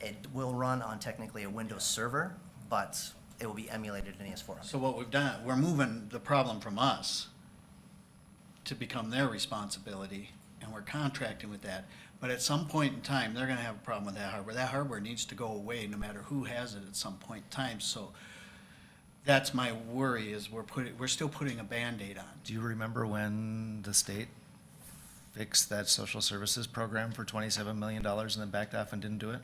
It will run on technically a Windows server, but it will be emulated in AS400.
So what we've done, we're moving the problem from us to become their responsibility, and we're contracting with that. But at some point in time, they're gonna have a problem with that hardware. That hardware needs to go away, no matter who has it at some point in time. So that's my worry, is we're still putting a Band-Aid on.
Do you remember when the state fix that social services program for $27 million and then backed off and didn't do it?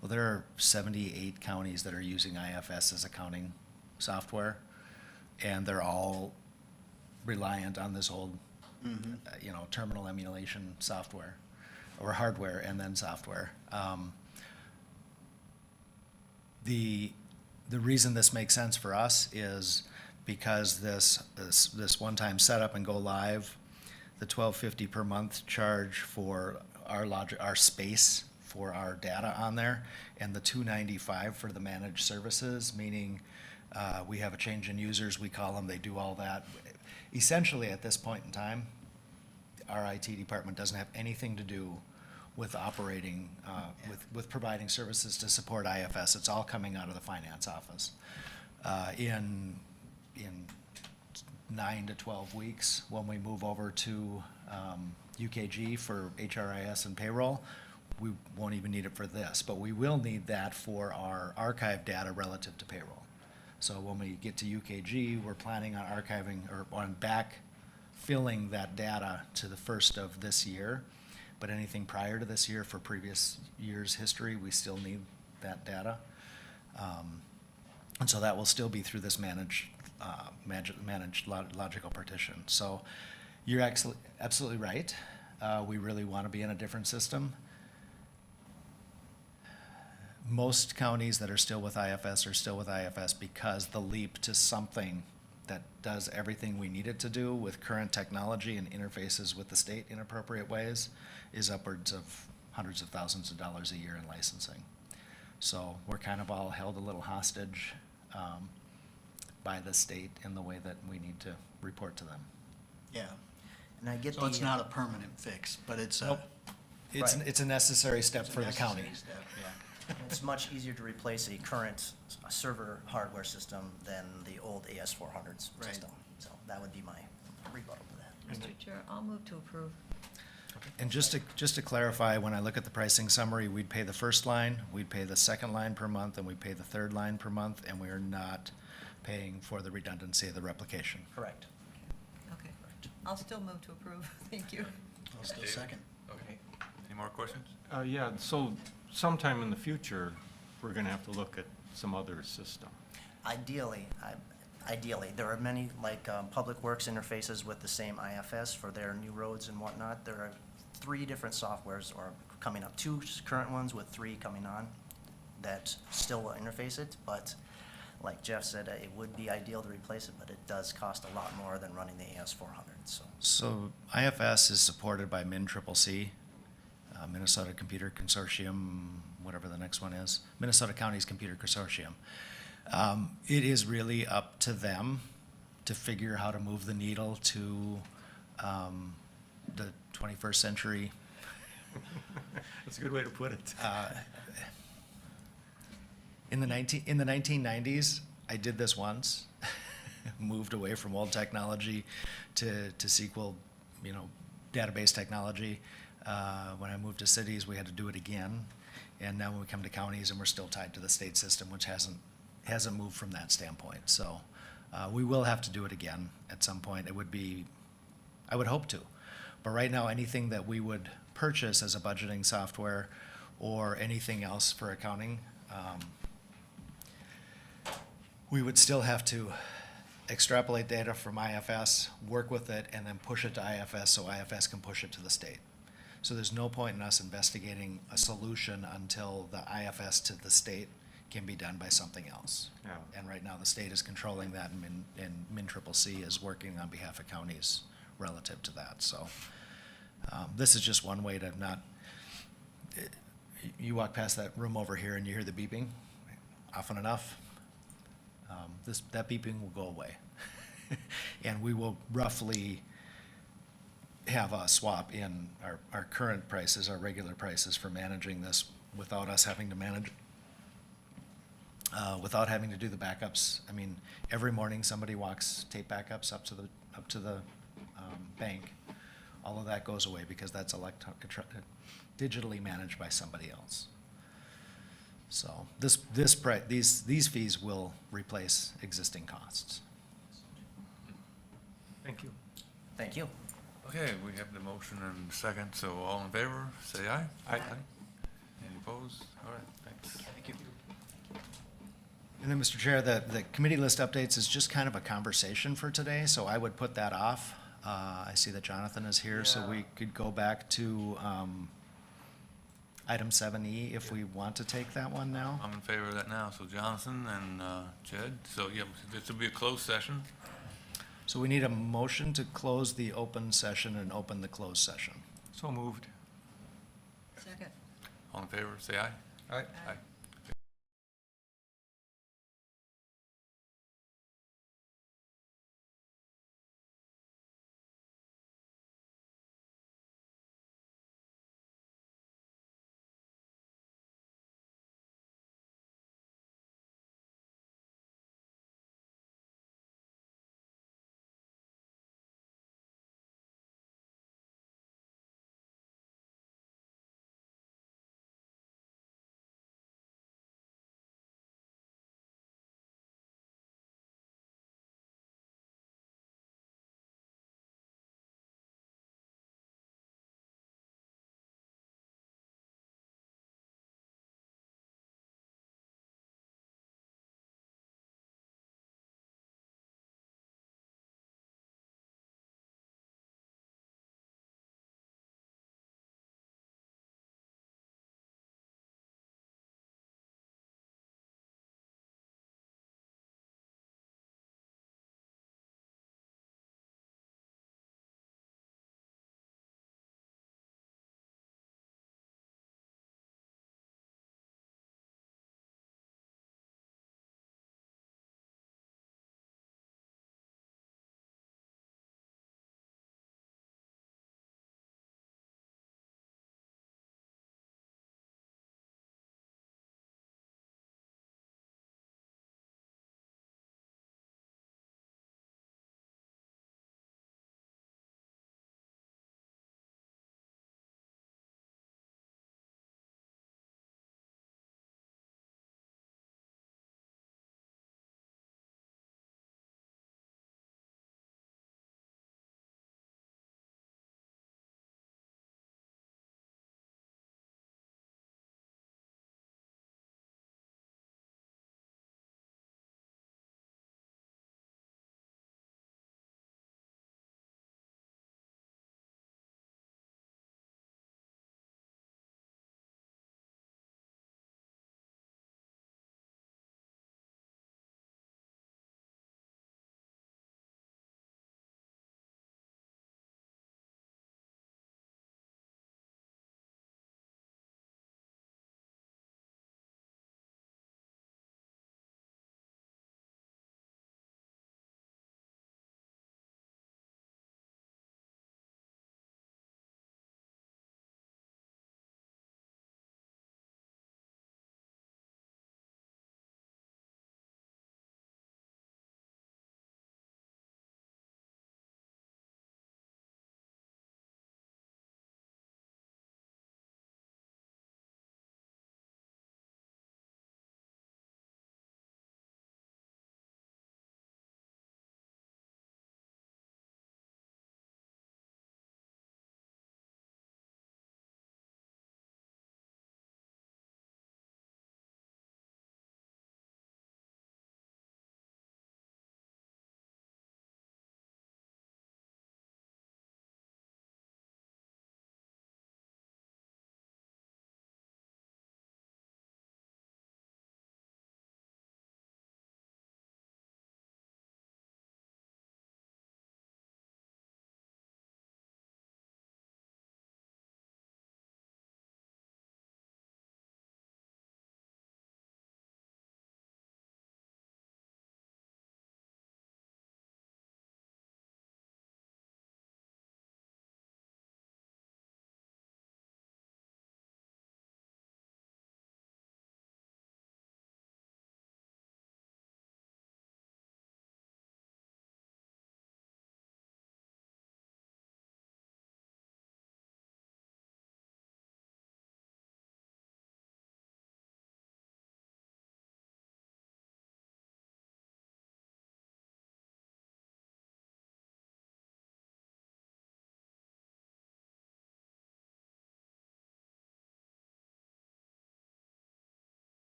Well, there are 78 counties that are using IFS as accounting software, and they're all reliant on this old, terminal emulation software, or hardware and then software. The reason this makes sense for us is because this one-time setup and go live, the $12.50 per month charge for our space for our data on there, and the $2.95 for the managed services, meaning we have a change in users, we call them, they do all that. Essentially, at this point in time, our IT department doesn't have anything to do with operating, with providing services to support IFS. It's all coming out of the finance office. In 9 to 12 weeks, when we move over to UKG for HRIS and payroll, we won't even need it for this, but we will need that for our archive data relative to payroll. So when we get to UKG, we're planning on archiving or on backfilling that data to the first of this year. But anything prior to this year for previous year's history, we still need that data. And so that will still be through this managed logical partition. So you're absolutely right. We really want to be in a different system. Most counties that are still with IFS are still with IFS because the leap to something that does everything we need it to do with current technology and interfaces with the state in appropriate ways is upwards of hundreds of thousands of dollars a year in licensing. So we're kind of all held a little hostage by the state in the way that we need to report to them.
Yeah,
And I get
so it's
the,
not a permanent fix, but it's a.
Nope. It's,
Right.
it's a necessary step
it's a
for the county.
necessary step, yeah.
it's much easier to replace a current server hardware system than the old AS400s
Right.
system. So that would be my rebuttal to that.
Mr. Chair, I'll move to approve.
And just to clarify, when I look at the pricing summary, we'd pay the first line, we'd pay the second line per month, and we'd pay the third line per month, and we are not paying for the redundancy of the replication.
Correct.
Okay. I'll still move to approve. Thank you.
I'll still
David?
second.
Okay. Any more questions?
Yeah, so sometime in the future, we're gonna have to look at some other system.
Ideally, there are many, like, Public Works interfaces with the same IFS for their new roads and whatnot. There are 3 different softwares or coming up, 2 current ones with 3 coming on that still will interface it, but like Jeff said, it would be ideal to replace it, but it does cost a lot more than running the AS400, so.
So IFS is supported by MINCCC, Minnesota Computer Consortium, whatever the next one is, Minnesota Counties Computer Consortium. It is really up to them to figure how to move the needle to the 21st century.
That's a good way to put it.
In the 1990s, I did this once, moved away from old technology to SQL, database technology. When I moved to cities, we had to do it again. And now when we come to counties, and we're still tied to the state system, which hasn't moved from that standpoint. So we will have to do it again at some point. I would hope to. But right now, anything that we would purchase as a budgeting software or anything else for accounting, we would still have to extrapolate data from IFS, work with it, and then push it to IFS so IFS can push it to the state. So there's no point in us investigating a solution until the IFS to the state can be done by something else.
Yeah.
And right now, the state is controlling that, and MINCCC is working on behalf of counties relative to that. So this is just one way to not, you walk past that room over here and you hear the beeping often enough, that beeping will go away. And we will roughly have a swap in our current prices, our regular prices for managing this without us having to manage, without having to do the backups. I mean, every morning somebody walks tape backups up to the bank. All of that goes away because that's digitally managed by somebody else. So these fees will replace existing costs.
Thank you.
Thank you.
Okay, we have the motion and second, so all in favor, say aye.
Aye.
Any opposed? All right, thanks.
Thank you. And then, Mr. Chair, the committee list updates is just kind of a conversation for today, so I would put that off. I see that Jonathan is here, so we could go back to item 7E if we want to take that one now.
I'm in favor of that now, so Jonathan and Jed, so yeah, this will be a closed session.
So we need a motion to close the open session and open the closed session.
So moved.
Second.
All in favor, say aye.
Aye.
Aye.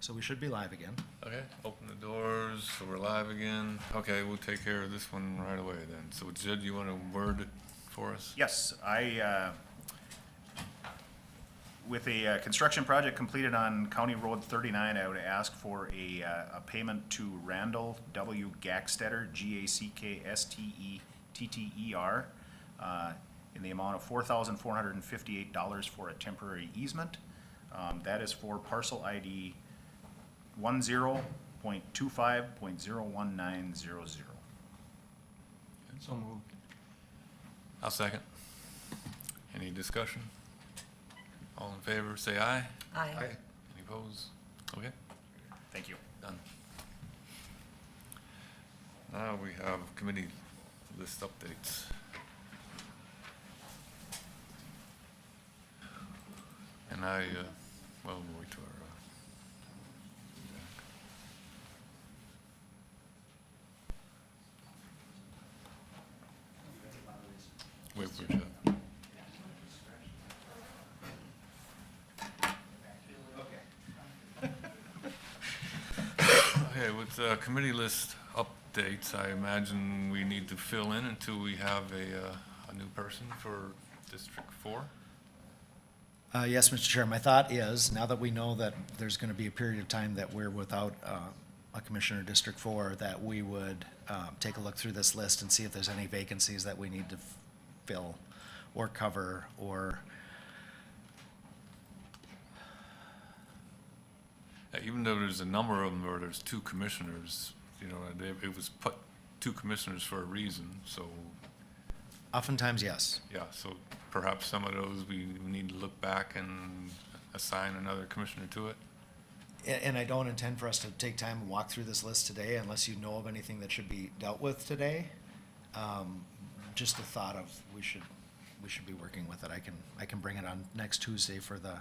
So we should be live again.
Okay, open the doors, so we're live again. Okay, we'll take care of this one right away then. So Jed, you want to word it for us?
Yes, with a construction project completed on County Road 39, I would ask for a payment to Randall W. Gackstetter, Gackstetter, in the amount of $4,458 for a temporary easement. That is for parcel ID 10.25.01900.
So moved.
I'll second. Any discussion? All in favor, say aye.
Aye.
Any opposed? Okay,
Thank you.
done. Now we have committee list updates. And well, we'll wait till our, wait for Jeff. Okay, with committee list updates, I imagine we need to fill in until we have a new person for District 4.
Yes, Mr. Chair, my thought is, now that we know that there's going to be a period of time that we're without a Commissioner District 4, that we would take a look through this list and see if there's any vacancies that we need to fill or cover or,
Even though there's a number of them where there's two commissioners, you know, it was put two commissioners for a reason, so,
oftentimes, yes.
yeah, so perhaps some of those we need to look back and assign another commissioner to it.
And I don't intend for us to take time and walk through this list today unless you know of anything that should be dealt with today. Just the thought of we should be working with it. I can bring it on next Tuesday for the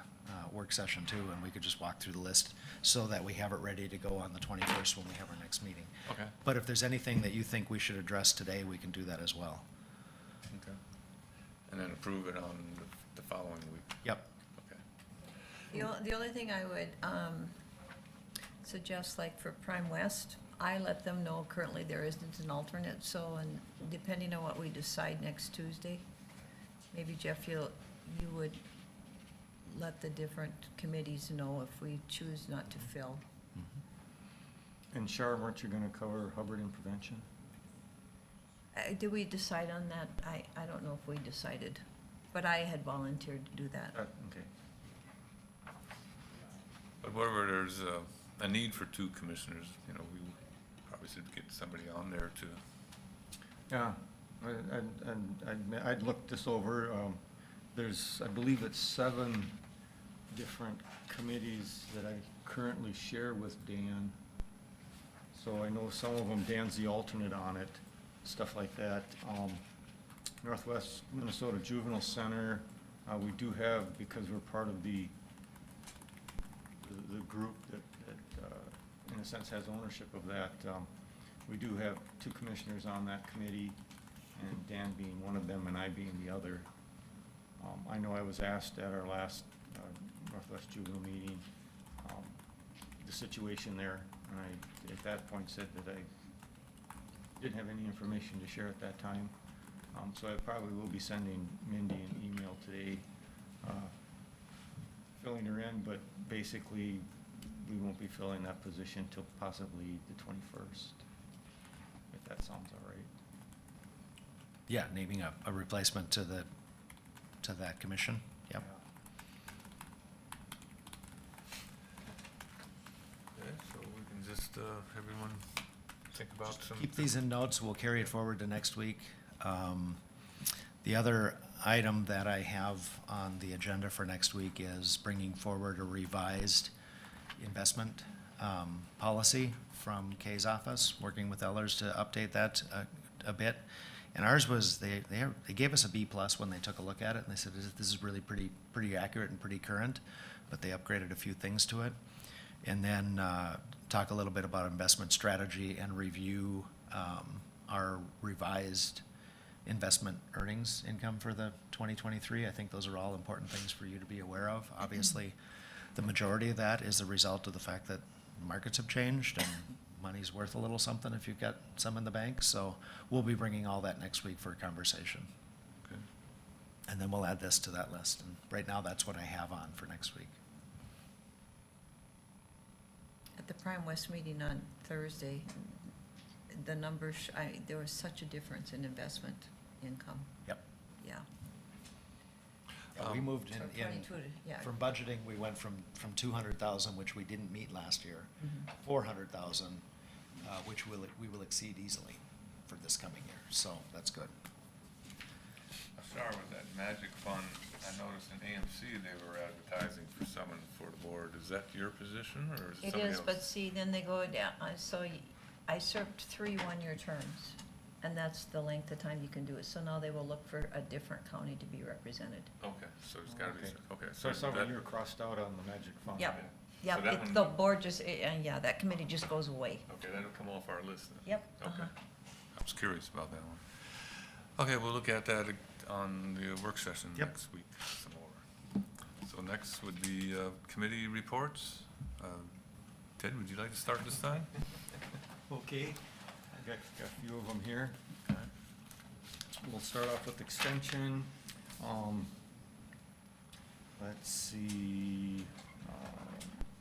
work session too, and we could just walk through the list so that we have it ready to go on the 21st when we have our next meeting.
Okay.
But if there's anything that you think we should address today, we can do that as well.
Okay. And then approve it on the following week.
Yep.
Okay.
The only thing I would suggest, like for Prime West, I let them know currently there isn't an alternate, so, and depending on what we decide next Tuesday, maybe Jeff, you would let the different committees know if we choose not to fill.
And Shar, weren't you gonna cover Hubbard and prevention?
Did we decide on that? I don't know if we decided, but I had volunteered to do that.
Okay.
But wherever there's a need for two commissioners, you know, we probably should get somebody on there to,
Yeah, I'd looked this over. There's, I believe it's 7 different committees that I currently share with Dan. So I know some of them, Dan's the alternate on it, stuff like that. Northwest Minnesota Juvenile Center, we do have, because we're part of the group that in a sense has ownership of that, we do have 2 commissioners on that committee, and Dan being one of them and I being the other. I know I was asked at our last Northwest Juvenile meeting, the situation there, and I, at that point, said that I didn't have any information to share at that time. So I probably will be sending Mindy an email today, filling her in, but basically, we won't be filling that position till possibly the 21st, if that sounds all right.
Yeah, naming a replacement to that commission. Yep.
okay, so we can just, everyone think about some.
Keep these in notes, we'll carry it forward to next week. The other item that I have on the agenda for next week is bringing forward a revised investment policy from Kay's office, working with Ellers to update that a bit. And ours was, they gave us a B+ when they took a look at it, and they said, this is really pretty accurate and pretty current, but they upgraded a few things to it. And then talk a little bit about investment strategy and review our revised investment earnings income for the 2023. I think those are all important things for you to be aware of. Obviously, the majority of that is the result of the fact that markets have changed and money's worth a little something if you've got some in the bank. So we'll be bringing all that next week for a conversation.
Okay.
And then we'll add this to that list. And right now, that's what I have on for next week.
At the Prime West meeting on Thursday, the numbers, there was such a difference in investment income.
Yep.
Yeah.
We moved
From
in,
22 to, yeah.
from budgeting, we went from 200,000, which we didn't meet last year,
Mhm.
400,000, which we will exceed easily for this coming year. So that's good.
I'll start with that magic fund. I noticed in AMC, they were advertising for someone for the board. Is that your position, or is it
It
somebody
is,
else?
but see, then they go down, I served 3 one-year terms, and that's the length of time you can do it. So now they will look for a different county to be represented.
Okay, so it's gotta be,
Okay.
okay.
So I saw
that-
you're crossed out on the magic fund.
Yep.
So
Yep,
that one-
the board just, and yeah, that committee just goes away.
Okay, that'll come off our list then.
Yep,
Okay.
uh-huh.
I was curious about that one. Okay, we'll look at that on the work session
Yep.
next week some more. So next would be committee reports. Ted, would you like to start this time?
Okay, I got a few of them here. We'll start off with extension. Let's see,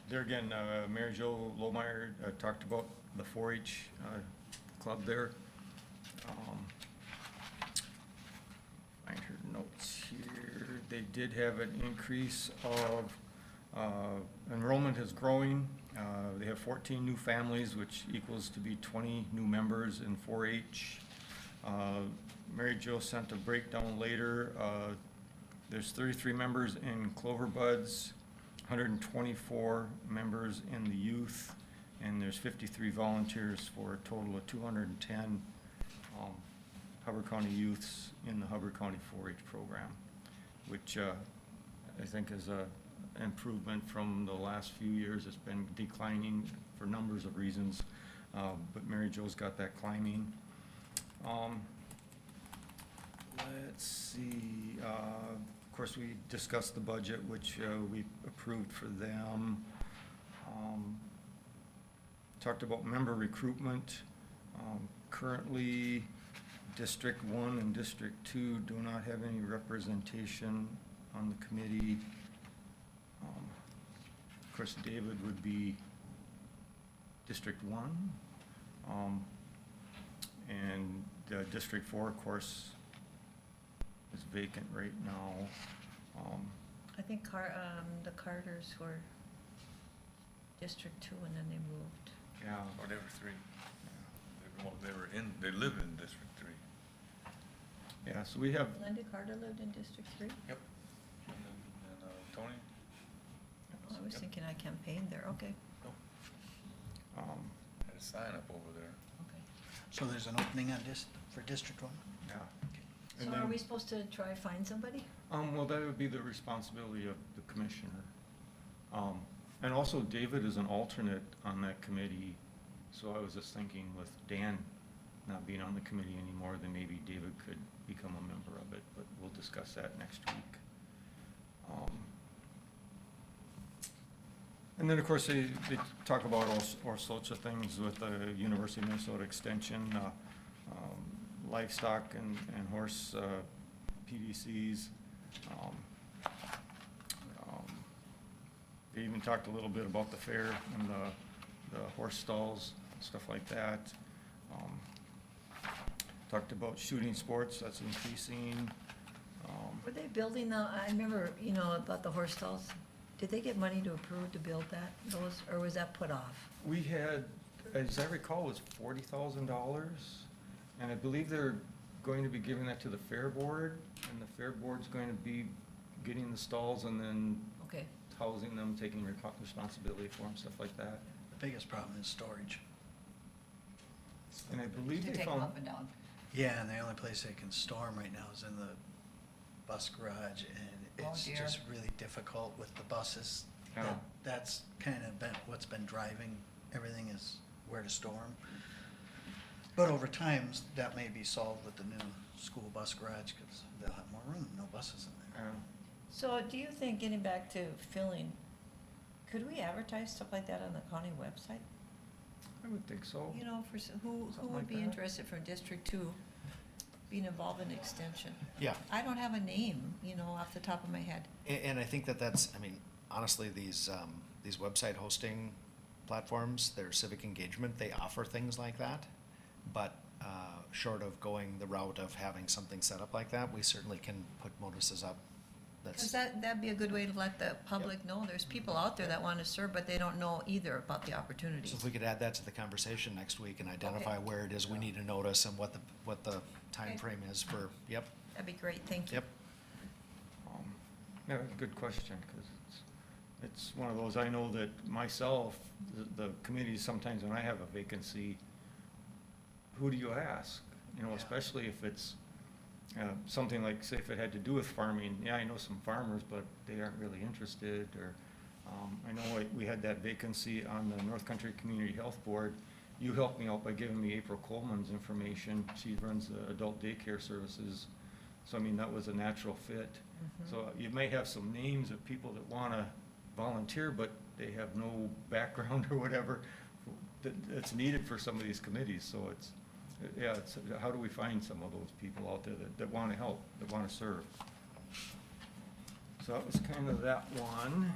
there again, Mary Jo Lohmeyer talked about the 4-H club there. Find her notes here. They did have an increase of, enrollment is growing. They have 14 new families, which equals to be 20 new members in 4-H. Mary Jo sent a breakdown later. There's 33 members in Clover Buds, 124 members in the youth, and there's 53 volunteers for a total of 210 Hubbard County youths in the Hubbard County 4-H program, which I think is a improvement from the last few years. It's been declining for numbers of reasons, but Mary Jo's got that climbing. Let's see, of course, we discussed the budget, which we approved for them. Talked about member recruitment. Currently, District 1 and District 2 do not have any representation on the committee. Of course, David would be District 1. And District 4, of course, is vacant right now.
I think the Carters were District 2 and then they moved.
Yeah.
Oh, they were 3. They live in District 3.
Yeah, so we have,
Linda Carter lived in District 3?
Yep. And Tony?
Oh, I was
Yep.
thinking I campaigned there, okay.
Had a sign up over there.
Okay.
So there's an opening on this, for District 1?
yeah.
So
And
are
then-
we supposed to try find somebody?
Well, that would be the responsibility of the commissioner. And also David is an alternate on that committee, so I was just thinking with Dan not being on the committee anymore, then maybe David could become a member of it, but we'll discuss that next week. And then, of course, they talk about all sorts of things with the University of Minnesota Extension, livestock and horse PDCs. They even talked a little bit about the fair and the horse stalls, stuff like that. Talked about shooting sports, that's increasing.
Were they building I remember, about the horse stalls. Did they get money to approve to build those, or was that put off?
We had, as I recall, it was $40,000, and I believe they're going to be giving that to the fair board, and the fair board's going to be getting the stalls and then
Okay,
housing them, taking responsibility for them, stuff like that.
The biggest problem is storage.
And I believe
to
they
take them
found,
up and down.
Yeah, and the only place they can store them right now is in the bus garage, and
Oh,
it's
dear.
just really difficult with the buses.
Yeah.
That's kind of been, what's been driving everything is where to store them. But over time, that may be solved with the new school bus garage, because they'll have more room, no buses in there.
uh,
So do you think, getting back to filling, Could we advertise stuff like that on the county website?
I would think so.
You know, who
Something
would
like
be
that.
interested from District Two being involved in extension?
Yeah,
I don't have a name, you know, off the top of my head.
and I think that's, I mean, honestly, these website hosting platforms, their civic engagement, they offer things like that. But, short of going the route of having something set up like that, we certainly can put notices up.
Because
That's,
that'd be a good way to let the public know, there's people out there that want to serve, but they don't know either about the
so
opportunities.
if we could add that to the conversation next week and identify
Okay.
where it is we need to notice and what the time frame is for, yep,
That'd be great, thank you.
yep.
Yeah, good question, because it's one of those, I know that myself, the committees, sometimes when I have a vacancy, who do you ask? You know, especially if it's something like, say, if it had to do with farming, yeah, I know some farmers, but they aren't really interested, or, I know we had that vacancy on the North Country Community Health Board. You helped me out by giving me April Coleman's information. She runs the adult daycare services. So, I mean, that was a natural fit. So you may have some names of people that wanna volunteer, but they have no background or whatever that's needed for some of these committees, so it's, yeah, it's, how do we find some of those people out there that wanna help, that wanna serve? So that was kind of that one.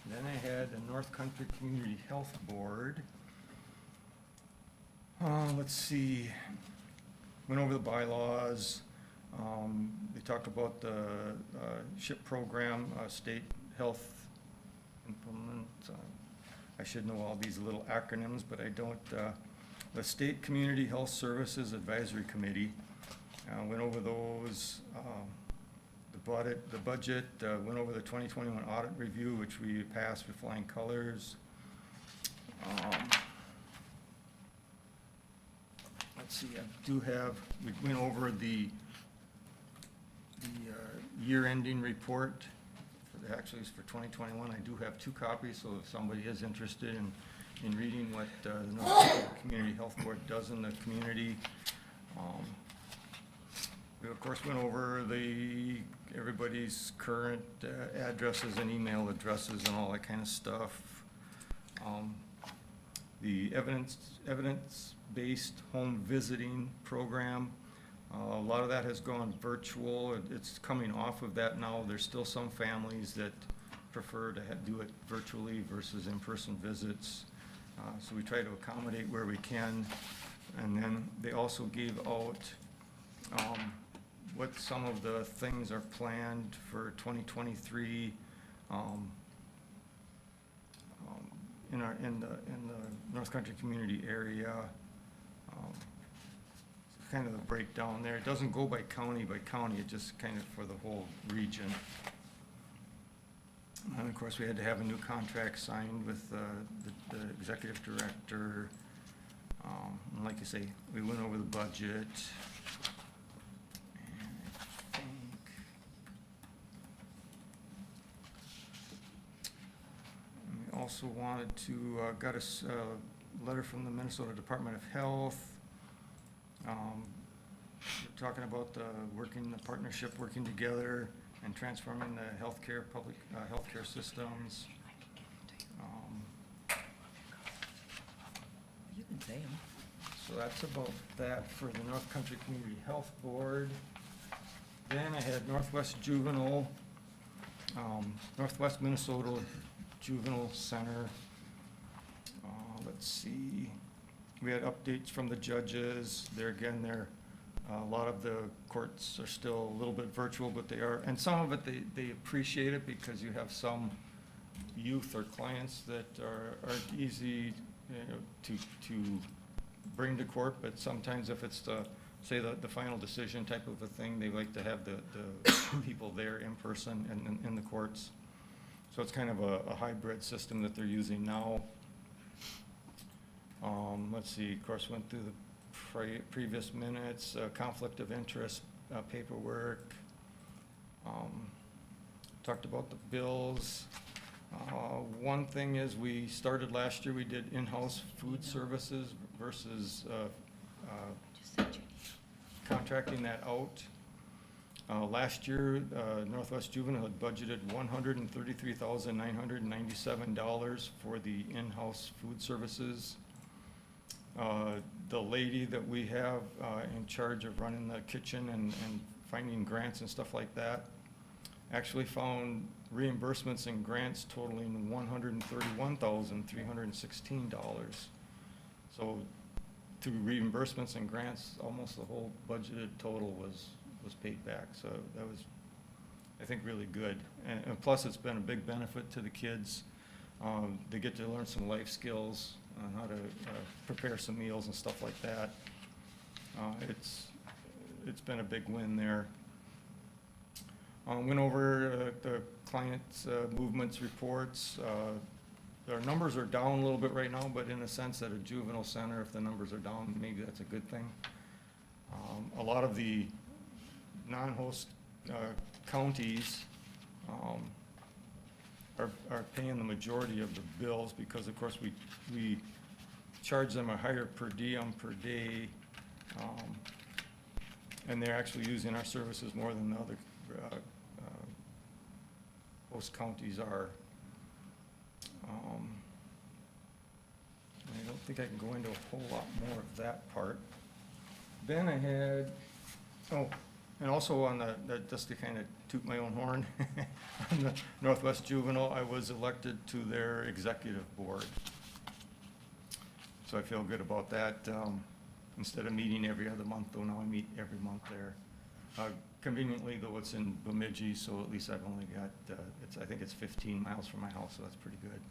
Then I had the North Country Community Health Board. Let's see, went over the bylaws. They talked about the SHIP program, state health implement. I should know all these little acronyms, but I don't. The State Community Health Services Advisory Committee, went over those. The budget, went over the 2021 audit review, which we passed with flying colors. Let's see, I do have, we went over the year-ending report, actually it's for 2021. I do have 2 copies, so if somebody is interested in reading what the North Dakota Community Health Board does in the community. We, of course, went over everybody's current addresses and email addresses and all that kind of stuff. The evidence-based home visiting program, a lot of that has gone virtual. It's coming off of that now. There's still some families that prefer to do it virtually versus in-person visits. So we try to accommodate where we can. And then they also gave out what some of the things are planned for 2023 in the North Country community area. Kind of the breakdown there. It doesn't go by county, it just kind of for the whole region. And of course, we had to have a new contract signed with the executive director. And like I say, we went over the budget. And I think we also wanted to, got us a letter from the Minnesota Department of Health. We're talking about the partnership, working together and transforming the public healthcare systems.
You can say them.
So that's about that for the North Country Community Health Board. Then I had Northwest Juvenile, Northwest Minnesota Juvenile Center. Let's see, we had updates from the judges. A lot of the courts are still a little bit virtual, but they are, and some of it, they appreciate it because you have some youth or clients that aren't easy, to bring to court, but sometimes if it's say the final decision type of a thing, they like to have the people there in person and in the courts. So it's kind of a hybrid system that they're using now. Let's see, of course, went through the previous minutes, conflict of interest paperwork. Talked about the bills. One thing is, we started last year, we did in-house food services versus contracting that out. Last year, Northwest Juvenile had budgeted $133,997 for the in-house food services. The lady that we have in charge of running the kitchen and finding grants and stuff like that actually found reimbursements and grants totaling $131,316. So through reimbursements and grants, almost the whole budgeted total was paid back. So that was, I think, really good. And plus, it's been a big benefit to the kids. They get to learn some life skills on how to prepare some meals and stuff like that. It's been a big win there. Went over the clients' movements reports. Their numbers are down a little bit right now, but in a sense, at a juvenile center, if the numbers are down, maybe that's a good thing. A lot of the non-host counties are paying the majority of the bills because, of course, we charge them a higher per diem per day, and they're actually using our services more than the other host counties are. I don't think I can go into a whole lot more of that part. Then I had, and also on just to kind of toot my own horn, on the Northwest Juvenile, I was elected to their executive board. So I feel good about that. Instead of meeting every other month, though, now I meet every month there. Conveniently, though, it's in Bemidji, so at least I've only got, I think it's 15 miles from my house, so that's pretty good.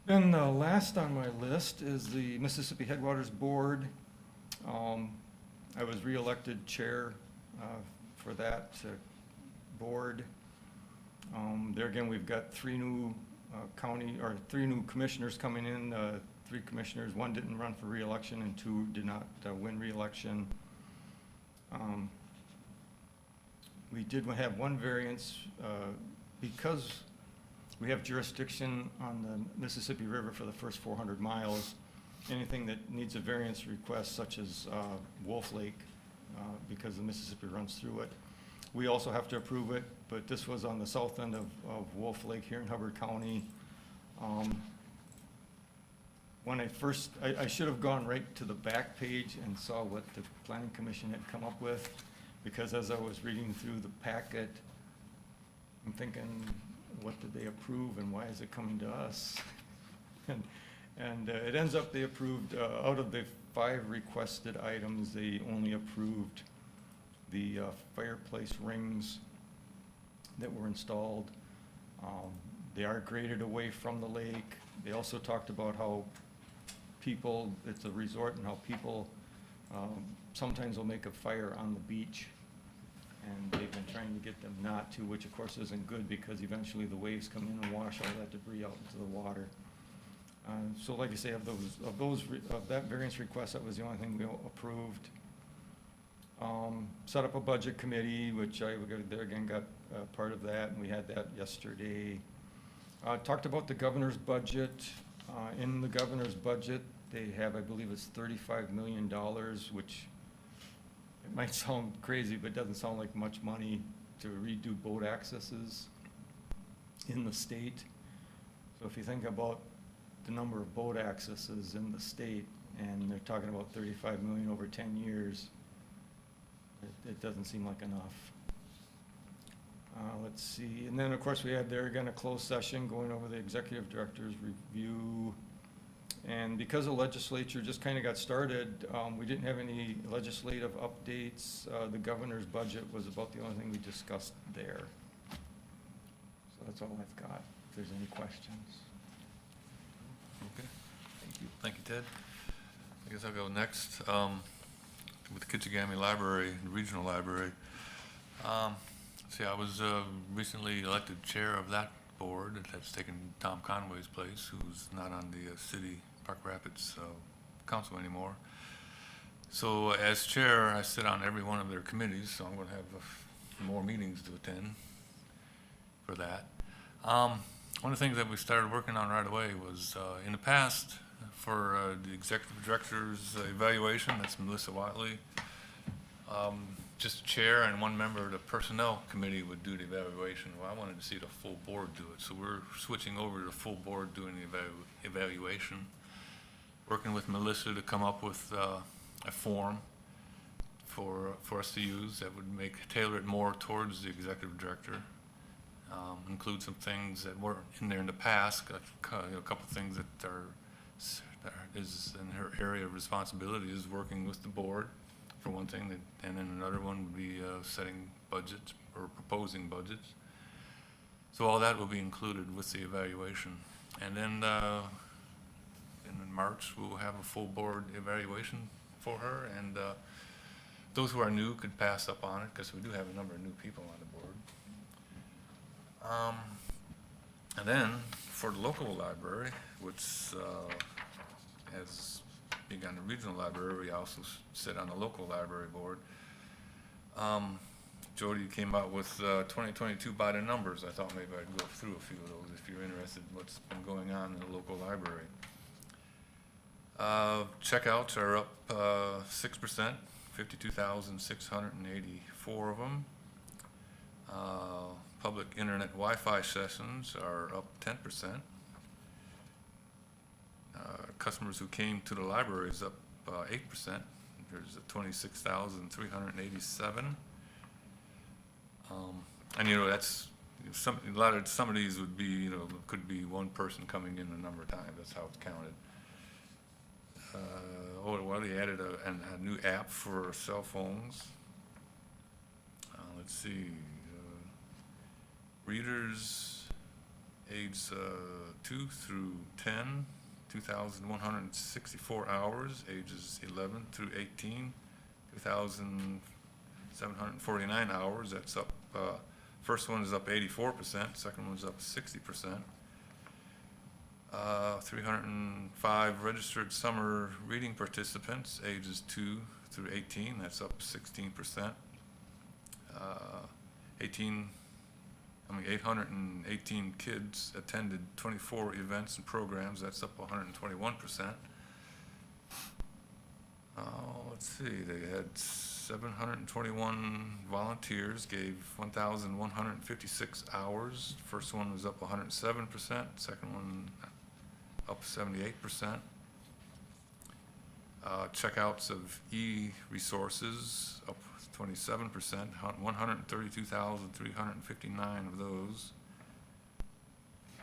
Then the last on my list is the Mississippi Headwaters Board. I was reelected chair for that board. There again, we've got three new commissioners coming in. 3 commissioners, 1 didn't run for reelection and 2 did not win reelection. We did have one variance because we have jurisdiction on the Mississippi River for the first 400 miles. Anything that needs a variance request, such as Wolf Lake, because the Mississippi runs through it, we also have to approve it, but this was on the south end of Wolf Lake here in Hubbard County. When I should have gone right to the back page and saw what the Planning Commission had come up with, because as I was reading through the packet, I'm thinking, what did they approve and why is it coming to us? And it ends up they approved, out of the 5 requested items, they only approved the fireplace rings that were installed. They are graded away from the lake. They also talked about how people, it's a resort, and how people sometimes will make a fire on the beach. And they've been trying to get them not to, which of course isn't good because eventually the waves come in and wash all that debris out into the water. So like I say, of that variance request, that was the only thing we approved. Set up a budget committee, which I there again got part of that, and we had that yesterday. Talked about the governor's budget. In the governor's budget, they have, I believe it's $35 million, which it might sound crazy, but it doesn't sound like much money to redo boat accesses in the state. So if you think about the number of boat accesses in the state, and they're talking about 35 million over 10 years, it doesn't seem like enough. Let's see, and then of course we had there again a closed session going over the executive director's review. And because the legislature just kind of got started, we didn't have any legislative updates. The governor's budget was about the only thing we discussed there. So that's all I've got, if there's any questions.
Okay, thank you. Thank you, Ted. I guess I'll go next with the Kitchigami Library, the Regional Library. See, I was recently elected chair of that board. That's taken Tom Conway's place, who's not on the city Park Rapids council anymore. So as chair, I sit on every one of their committees, so I'm going to have more meetings to attend for that. One of the things that we started working on right away was in the past for the executive director's evaluation, that's Melissa Watley. just chair and one member of the personnel committee would do the evaluation. Well, I wanted to see the full board do it, so we're switching over to the full board doing the evaluation. Working with Melissa to come up with a form for us to use that would tailor it more towards the executive director. Include some things that weren't in there in the past, a couple things that is in her area of responsibility is working with the board, for one thing, and then another one would be setting budgets or proposing budgets. So all that will be included with the evaluation. And then in March, we'll have a full board evaluation for her, and those who are new could pass up on it, because we do have a number of new people on the board. And then, for the local library, which as being on the regional library, we also sit on the local library board. Jody came out with 2022 by the numbers. I thought maybe I'd go through a few of those if you're interested in what's been going on in the local library. Checkouts are up 6%, 52,684 of them. Public internet Wi-Fi sessions are up 10%. Customers who came to the library is up 8%. There's a 26,387. And that's some of these would be could be one person coming in a number of times. That's how it's counted. They added a new app for cell phones. Let's see. Readers age 2 through 10, 2,164 hours. Ages 11 through 18, 2,749 hours. That's up. First one is up 84%. Second one's up 60%. 305 registered summer reading participants, ages 2 through 18. That's up 16%. 818 kids attended 24 events and programs. That's up 121%. Let's see, they had 721 volunteers, gave 1,156 hours. First one was up 107%, second one up 78%. Checkouts of e-resources up 27%, 132,359 of those.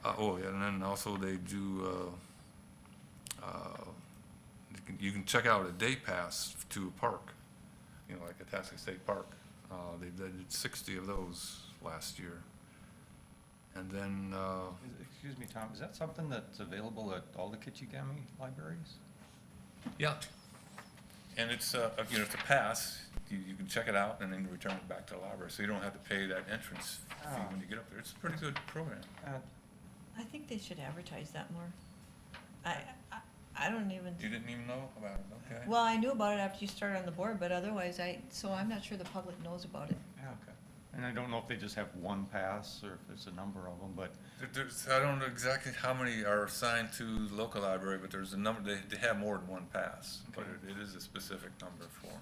And then also they do, you can check out a day pass to a park, like Itasca State Park. They did 60 of those last year. And then,
Excuse me, Tom, is that something that's available at all the Kitchigami libraries?
yeah. And it's, it's a pass. You can check it out and then return it back to the library, so you don't have to pay that entrance fee when you get up there. It's a pretty good program.
I think they should advertise that more. I don't even,
You didn't even know about it, okay?
well, I knew about it after you started on the board, but otherwise so I'm not sure the public knows about it.
Yeah, okay. And I don't know if they just have one pass or if there's a number of them, but
I don't know exactly how many are assigned to the local library, but there's a number, they have more than one pass, but
Okay.
it is a specific number for them.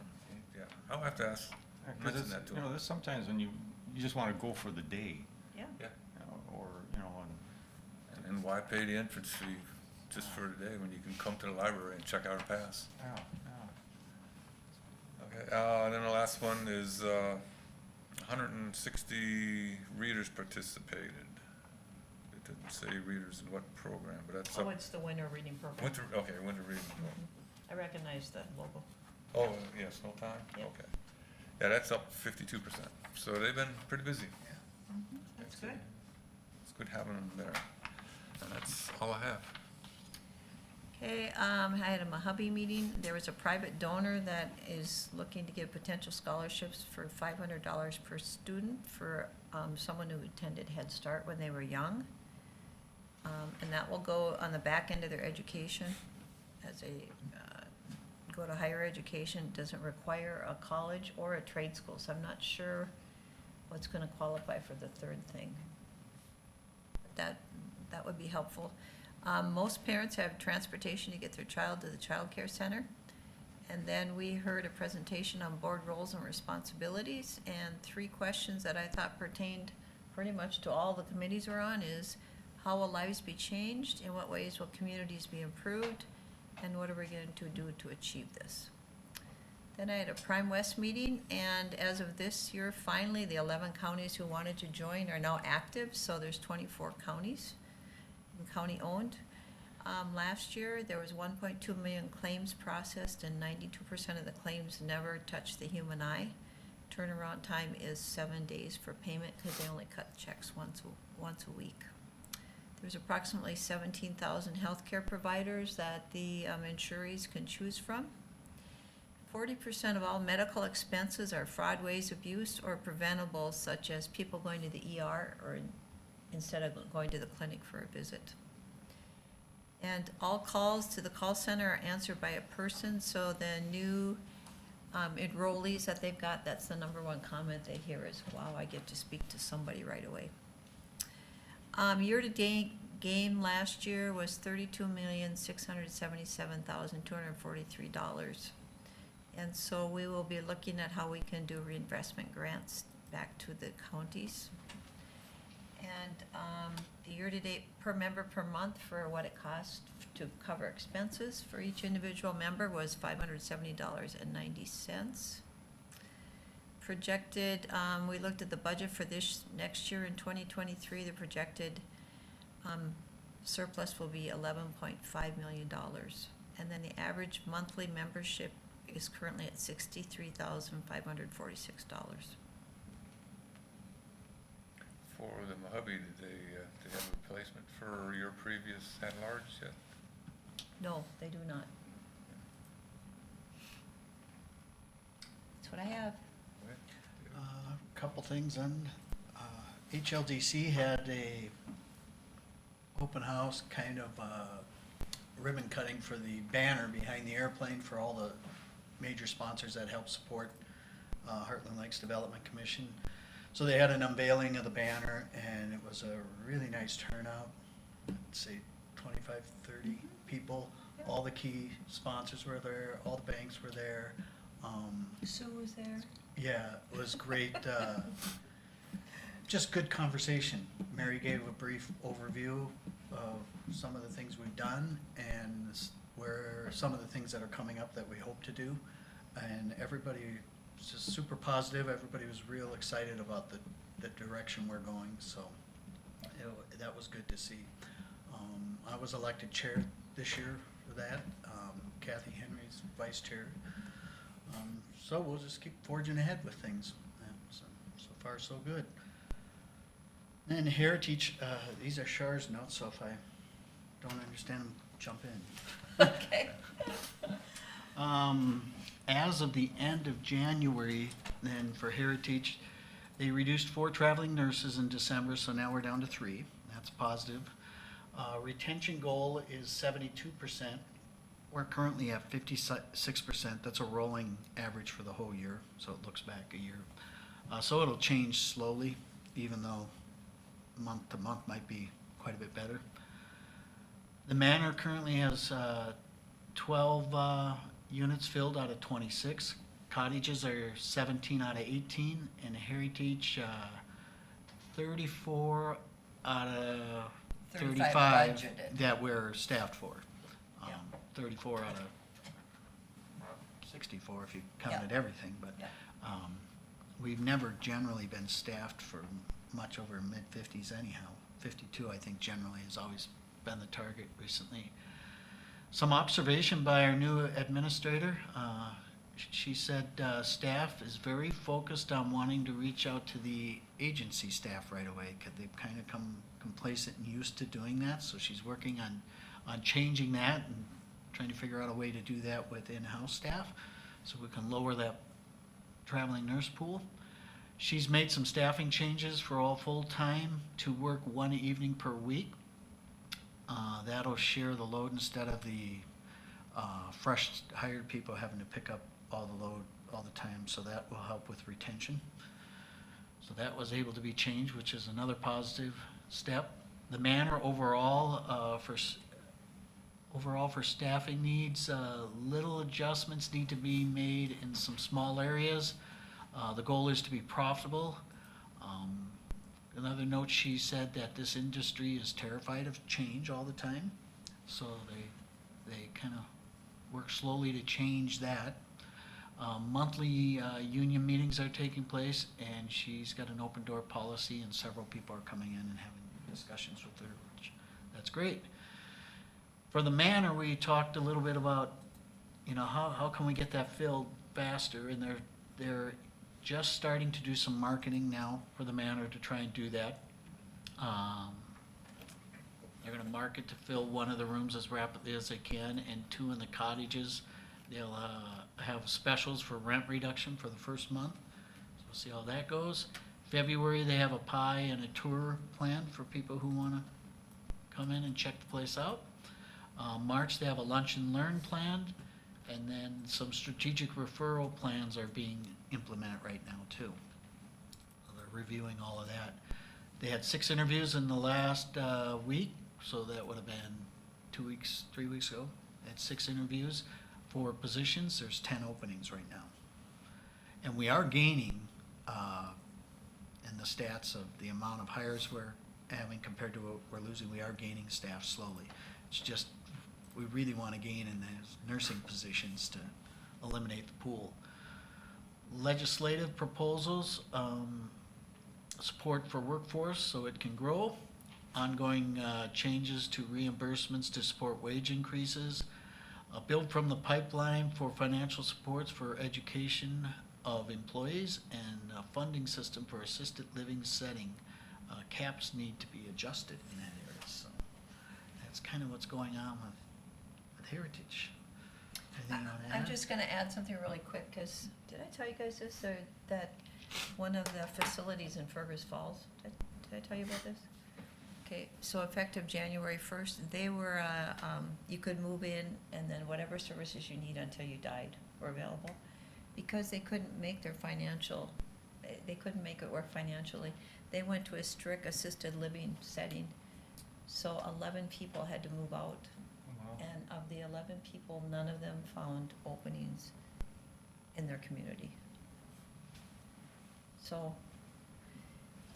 Yeah, I'll have to ask,
because
mention that to them.
there's sometimes when you just want to go for the day,
Yeah.
Yeah,
or,
and why pay the entrance fee just for the day when you can come to the library and check out a pass?
yeah.
Okay, and then the last one is 160 readers participated. It didn't say readers in what program, but that's
Oh,
up.
it's the winter reading program.
Winter reading.
I recognize the logo.
Oh, yes, no time?
Yep.
Okay. Yeah, that's up 52%. So they've been pretty busy.
That's good.
It's good having them there. And that's all I have.
Okay, I had a Mojave meeting. There was a private donor that is looking to give potential scholarships for $500 per student for someone who attended Head Start when they were young. And that will go on the back end of their education as go to higher education. It doesn't require a college or a trade school, so I'm not sure what's gonna qualify for the third thing. That would be helpful. Most parents have transportation to get their child to the child care center, And then we heard a presentation on board roles and responsibilities, and 3 questions that I thought pertained pretty much to all the committees we're on is, how will lives be changed? In what ways will communities be improved? And what are we going to do to achieve this? Then I had a Prime West meeting, and as of this year, finally, the 11 counties who wanted to join are now active, so there's 24 counties, county-owned. Last year, there was 1.2 million claims processed, and 92% of the claims never touched the human eye. Turnaround time is 7 days for payment, because they only cut checks once a week. There's approximately 17,000 healthcare providers that the insurees can choose from. 40% of all medical expenses are fraud, waste, abuse, or preventable, such as people going to the ER or instead of going to the clinic for a visit. And all calls to the call center are answered by a person, so the new enrollees that they've got, that's the #1 comment they hear is, wow, I get to speak to somebody right away. Year-to-date gain last year was $32,677,243. And so we will be looking at how we can do reinvestment grants back to the counties. And the year-to-date per member per month for what it costs to cover expenses for each individual member was $570.90. Projected, we looked at the budget for this next year in 2023, the projected surplus will be $11.5 million. And then the average monthly membership is currently at $63,546.
For the Mojave, did they have a replacement for your previous at-large yet?
No, they do not. That's what I have.
Couple things on, HLDC had a open house, kind of ribbon cutting for the banner behind the airplane for all the major sponsors that help support Heartland Lakes Development Commission. So they had an unveiling of the banner, and it was a really nice turnout. I'd say 25, 30 people. All the key sponsors were there, all the banks were there.
Sue was there.
Yeah, it was great, just good conversation. Mary gave a brief overview of some of the things we've done and where some of the things that are coming up that we hope to do. And everybody was just super positive. Everybody was real excited about the direction we're going, so that was good to see. I was elected chair this year for that. Kathy Henry's vice chair. So we'll just keep forging ahead with things. And so far, so good. And Heritage, these are Char's notes, so if I don't understand them, jump in.
Okay.
As of the end of January, then for Heritage, they reduced 4 traveling nurses in December, so now we're down to 3. That's positive. Retention goal is 72%. We're currently at 56%. That's a rolling average for the whole year, so it looks back a year. So it'll change slowly, even though month to month might be quite a bit better. The Manor currently has 12 units filled out of 26. Cottages are 17 out of 18, and Heritage 34 out of 35
budgeted.
that we're staffed for.
Yeah.
34 out of 64 if you counted
Yeah.
everything, but
Yeah.
we've never generally been staffed for much over mid-50s anyhow. 52, I think, generally has always been the target recently. Some observation by our new administrator. She said staff is very focused on wanting to reach out to the agency staff right away, because they've kind of come complacent and used to doing that. So she's working on changing that and trying to figure out a way to do that with in-house staff so we can lower that traveling nurse pool. She's made some staffing changes for all full-time to work 1 evening per week. That'll share the load instead of the fresh hired people having to pick up all the load all the time, so that will help with retention. So that was able to be changed, which is another positive step. The Manor overall, for Overall for staffing needs, little adjustments need to be made in some small areas. The goal is to be profitable. Another note, she said that this industry is terrified of change all the time, so they kind of work slowly to change that. Monthly union meetings are taking place, and she's got an open door policy, and several people are coming in and having discussions with her, which, that's great. For the manor, we talked a little bit about, how can we get that filled faster, and they're just starting to do some marketing now for the manor to try and do that. They're gonna market to fill one of the rooms as rapidly as they can, and 2 in the cottages. They'll have specials for rent reduction for the first month, so we'll see how that goes. February, they have a pie and a tour planned for people who wanna come in and check the place out. March, they have a lunch and learn planned, and then some strategic referral plans are being implemented right now too. So they're reviewing all of that. They had 6 interviews in the last week, so that would have been 3 weeks ago. They had 6 interviews for positions. There's 10 openings right now. And we are gaining in the stats of the amount of hires we're having compared to what we're losing. We are gaining staff slowly. It's just, we really want to gain in those nursing positions to eliminate the pool. Legislative proposals, support for workforce so it can grow, ongoing changes to reimbursements to support wage increases, a build from the pipeline for financial supports for education of employees, and a funding system for assisted living setting. Caps need to be adjusted in that area, so that's kind of what's going on with Heritage. Anything you want to add?
I'm just gonna add something really quick, because, did I tell you guys this, or that one of the facilities in Fergus Falls, did I tell you about this? Okay, so effective January 1st, they were, you could move in, and then whatever services you need until you died were available. Because they couldn't make their they couldn't make it work financially, they went to a strict assisted living setting. So 11 people had to move out. And of the 11 people, none of them found openings in their community. So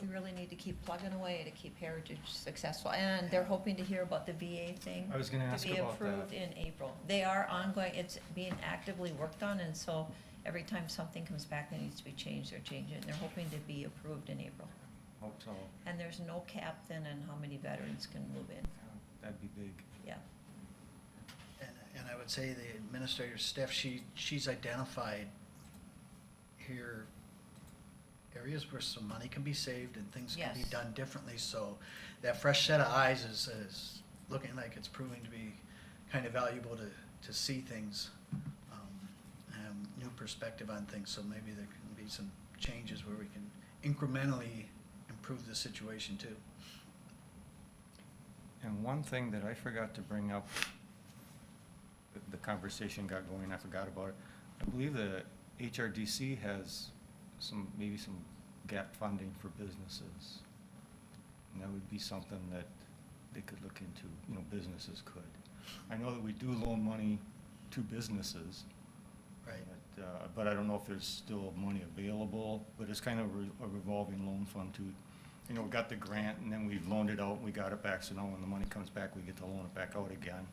we really need to keep plugging away to keep Heritage successful. And they're hoping to hear about the VA thing.
I was gonna ask about
To be approved in April. They are ongoing, it's being actively worked on, and so every time something comes back that needs to be changed, they're changing it. And they're hoping to be approved in April.
Hope so.
And there's no cap then on how many veterans can move in.
That'd be big.
Yeah.
And I would say the administrator, Steph, she's identified here areas where some money can be saved and things can be
Yes.
done differently, so that fresh set of eyes is looking like it's proving to be kind of valuable to see things, have new perspective on things, so maybe there can be some changes where we can incrementally improve the situation too.
And one thing that I forgot to bring up, the conversation got going, I forgot about it. I believe the HRDC has maybe some gap funding for businesses. And that would be something that they could look into, businesses could. I know that we do loan money to businesses.
Right.
But I don't know if there's still money available, but it's kind of a revolving loan fund too. We got the grant and then we loaned it out and we got it back, so now when the money comes back, we get to loan it back out again.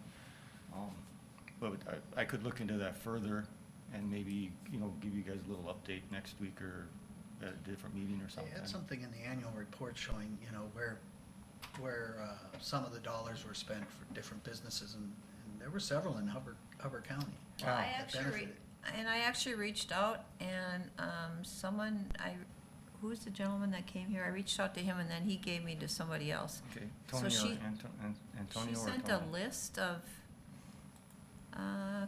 But I could look into that further and maybe, give you guys a little update next week or at a different meeting or
They
something.
had something in the annual report showing, where some of the dollars were spent for different businesses, and there were several in Hubbard County.
Well, I
that
actually,
benefited.
reached out, and who's the gentleman that came here? I reached out to him, and then he gave me to somebody else.
Okay,
So
Tony or
she-
Antonio
She
or
sent a
Tony?
list of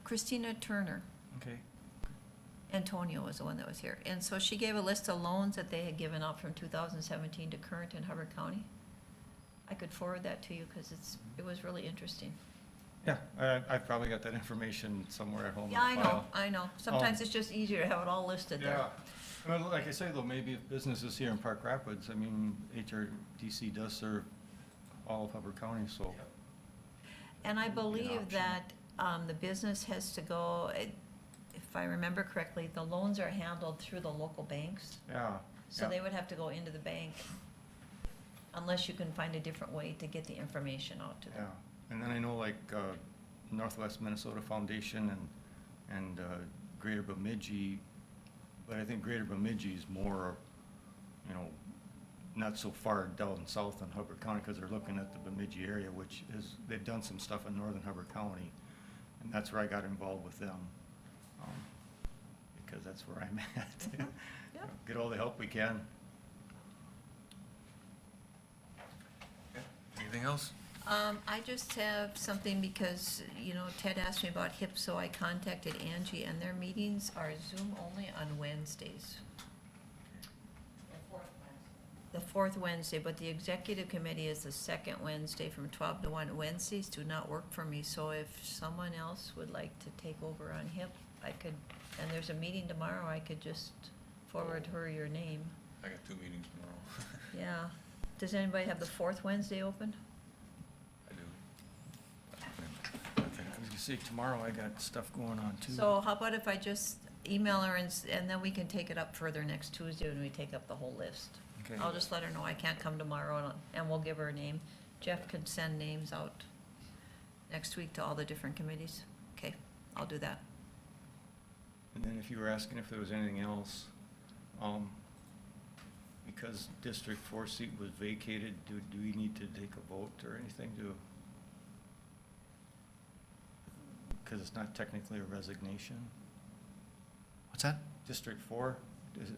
Christina Turner.
Okay,
Antonio was the one that was here. And so she gave a list of loans that they had given out from 2017 to current in Hubbard County. I could forward that to you because it was really interesting.
yeah, I probably got that information somewhere at home in the
Yeah,
file.
I know. Sometimes it's just easier to have it all listed there.
Yeah, well, like I say though, maybe if businesses here in Park Rapids, HRDC does serve all of Hubbard County, so.
And I
an
believe
option.
that the business has to go, if I remember correctly, the loans are handled through the local banks.
Yeah.
So
yeah.
they would have to go into the bank unless you can find a different way to get the information out to
Yeah,
them.
and then I know like Northwest Minnesota Foundation and Greater Bemidji, but I think Greater Bemidji is more, you know, not so far down south in Hubbard County, because they're looking at the Bemidji area, which is, they've done some stuff in northern Hubbard County, and that's where I got involved with them, because that's where I'm at.
Yep.
Get all the help we can.
Anything else?
I just have something because, you know, Ted asked me about HIP, so I contacted Angie, and their meetings are Zoom only on Wednesdays. The fourth Wednesday, but the executive committee is the second Wednesday from 12 to 1. Wednesdays do not work for me, so if someone else would like to take over on HIP, I could, and there's a meeting tomorrow, I could just forward her your name.
I got 2 meetings tomorrow.
Yeah. Does anybody have the fourth Wednesday open?
I do.
I was gonna say, tomorrow I got stuff going on too.
So how about if I just email her and then we can take it up further next Tuesday when we take up the whole list?
Okay.
I'll just let her know I can't come tomorrow and we'll give her a name. Jeff can send names out next week to all the different committees. Okay, I'll do that.
And then if you were asking if there was anything else, because District 4 seat was vacated, do we need to take a vote or anything to? Because it's not technically a resignation.
What's that?
District 4,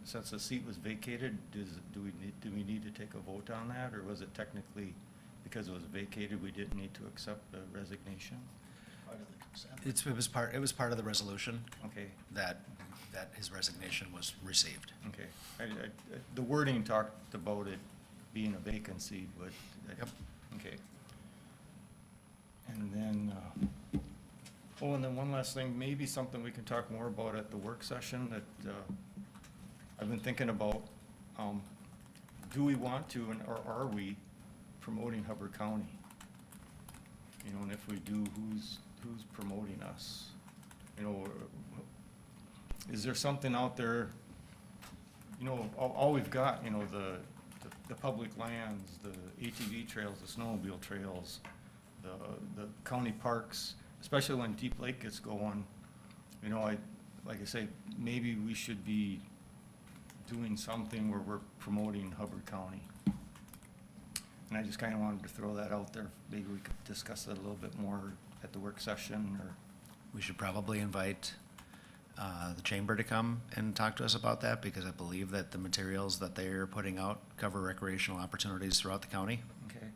since the seat was vacated, do we need to take a vote on that? Or was it technically, because it was vacated, we didn't need to accept the resignation?
Part of the consent.
It was part of the resolution
Okay,
that his resignation was received.
okay. The wording talked about it being a vacancy, but.
Yep.
Okay. And then, and then one last thing, maybe something we can talk more about at the work session that I've been thinking about. Do we want to, or are we promoting Hubbard County? You know, and if we do, who's promoting us? You know, is there something out there, you know, all we've got, you know, the public lands, the ATV trails, the snowmobile trails, the county parks, especially when Deep Lake gets going, you know, like I say, maybe we should be doing something where we're promoting Hubbard County. And I just kind of wanted to throw that out there. Maybe we could discuss that a little bit more at the work session, or.
We should probably invite the chamber to come and talk to us about that, because I believe that the materials that they're putting out cover recreational opportunities throughout the county.
Okay.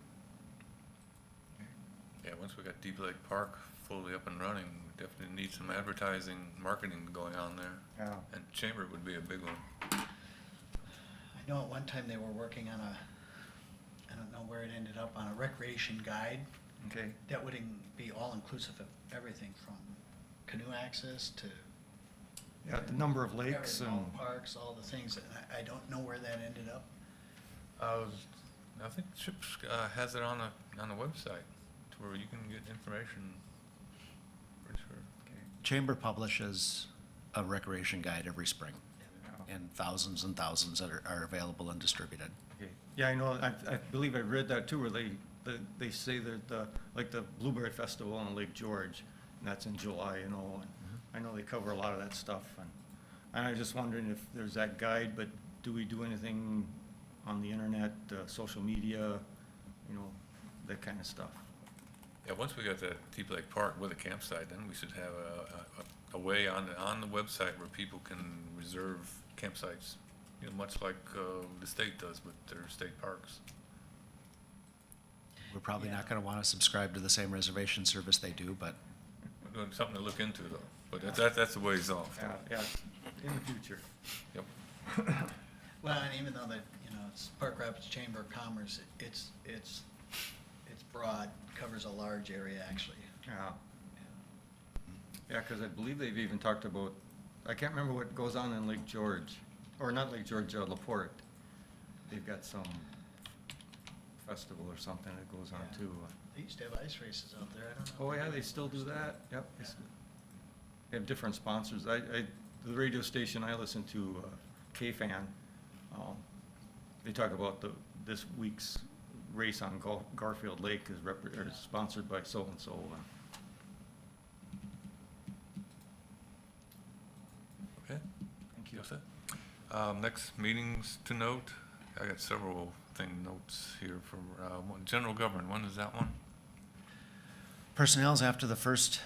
Yeah, once we got Deep Lake Park fully up and running, we definitely need some advertising, marketing going on there.
Yeah.
And Chamber would be a big one.
I know at one time they were working on I don't know where it ended up, on a recreation guide
Okay.
that would be all-inclusive of everything from canoe access to.
Yeah, the number of lakes
everything, all
and.
parks, all the things, and I don't know where that ended up.
I think Chips has it on the website to where you can get information. Pretty sure.
Chamber publishes a recreation guide every spring,
Yeah.
and thousands are available and distributed.
Okay. Yeah, I know, I believe I read that too, where they say that, like the Blueberry Festival on Lake George, and that's in July, you know, and I know they cover a lot of that stuff, and I was just wondering if there's that guide, but do we do anything on the internet, social media, you know, that kind of stuff?
Yeah, once we got that Deep Lake Park with a campsite, then we should have a way on the website where people can reserve campsites, you know, much like the state does with their state parks.
We're probably
Yeah.
not gonna wanna subscribe to the same reservation service they do, but
We're doing something to look into though, but that's a ways off.
Yeah, in the future.
Yep.
Well, and even though that, you know, it's Park Rapids Chamber of Commerce, it's broad, covers a large area, actually.
Yeah. Yeah, because I believe they've even talked about, I can't remember what goes on in Lake George, or not Lake George, LaPorte. They've got some, if festival or something that goes on
Yeah.
too.
They used to have ice races out there, I don't know.
Oh, yeah, they still do that? Yep. They have different sponsors. The radio station I listen to, K-Fan, they talk about this week's race on Garfield Lake is sponsored by so-and-so.
Okay?
Thank you.
That's it. Next meetings to note, I got several notes here for, general government, when is that one?
Personnel's after the first,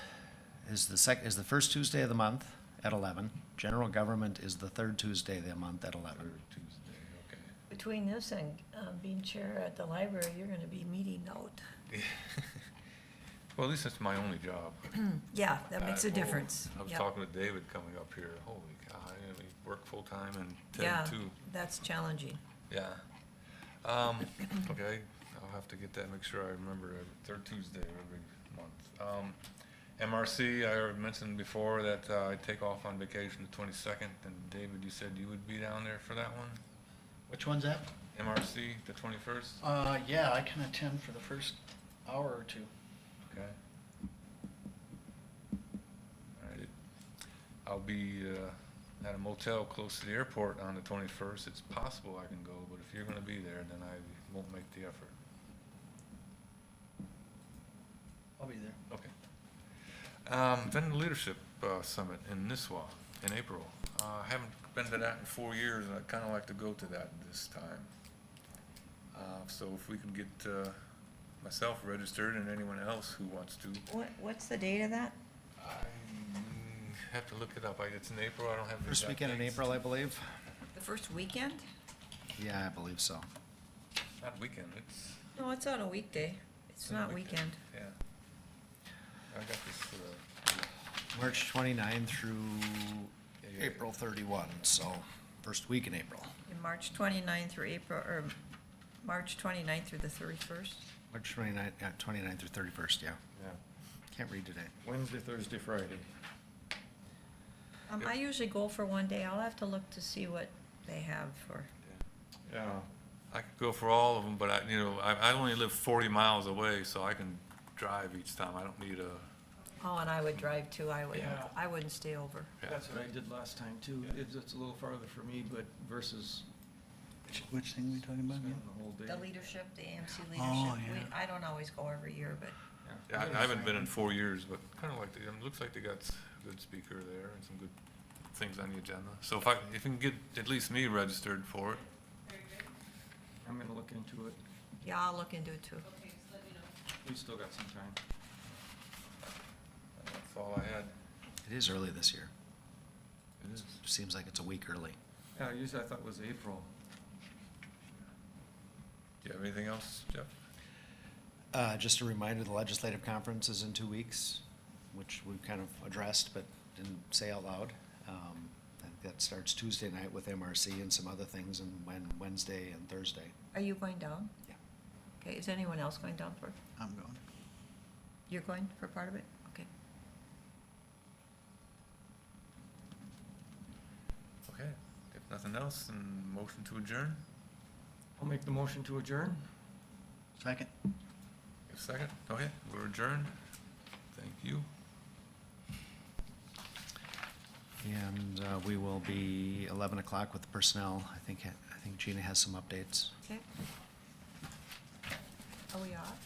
is the first Tuesday of the month at 11. General government is the third Tuesday of the month at 11.
Third Tuesday, okay.
Between this and being chair at the library, you're gonna be meeting out.
Well, at least it's my only job.
Yeah, that makes a
Oh,
difference.
I was
Yep.
talking to David coming up here, holy cow, I mean, work full-time and
Yeah,
Ted too.
that's challenging.
Yeah. Okay, I'll have to get that, make sure I remember third Tuesday of every month. MRC, I already mentioned before that I take off on vacation the 22nd, and David, you said you would be down there for that one?
Which one's that?
MRC, the 21st?
Yeah, I can attend for the first hour or two.
Okay. All right. I'll be at a motel close to the airport on the 21st. It's possible I can go, but if you're gonna be there, then I won't make the effort.
I'll be there.
Okay. Then the Leadership Summit in Nisswa in April. I haven't been to that in 4 years, and I'd kinda like to go to that this time. So if we can get myself registered and anyone else who wants to.
What's the date of that?
I have to look it up. It's in April. I don't have the
First
exact
weekend in
dates.
April, I believe.
The first weekend?
Yeah, I believe so.
Not weekend, it's.
No, it's on a weekday. It's
on a
not weekend.
Yeah. I got this,
March 29 through
yeah.
April 31, so first week in April.
In March 29th through April, or March 29th through the 31st?
March 29, 29 through 31st, yeah.
Yeah.
Can't read today.
Wednesday, Thursday, Friday.
I usually go for one day. I'll have to look to see what they have for.
Yeah.
I could go for all of them, but I only live 40 miles away, so I can drive each time. I don't need a,
Oh, and I would drive too.
Yeah.
I wouldn't stay over.
yeah.
That's what I did last time too. It's a little farther for me, but versus
Which thing are we talking about
spending
again?
the whole day.
The leadership, the AMC leadership.
Oh, yeah.
I don't always go every year, but
Yeah, I haven't been in 4 years, but kinda like, it looks like they got a good speaker there and some good things on the agenda. So if you can get at least me registered for it.
I'm gonna look into it.
yeah, I'll look into it too.
We still got some time.
That's all I had.
It is early this year.
It is.
Seems like it's a week early.
Yeah, usually I thought it was April.
Do you have anything else, Jeff?
Just a reminder, the legislative conference is in 2 weeks, which we've kind of addressed but didn't say out loud. I think that starts Tuesday night with MRC and some other things, and Wednesday and Thursday.
Are you going down?
Yeah.
Okay, is anyone else going down for?
I'm going.
You're going for part of it? Okay.
Okay, if nothing else, then motion to adjourn?
I'll make the motion to adjourn.
Second?
A second? Okay, we're adjourned. Thank you.
And we will be 11 o'clock with the personnel. I think Gina has some updates.
Okay. Are we off?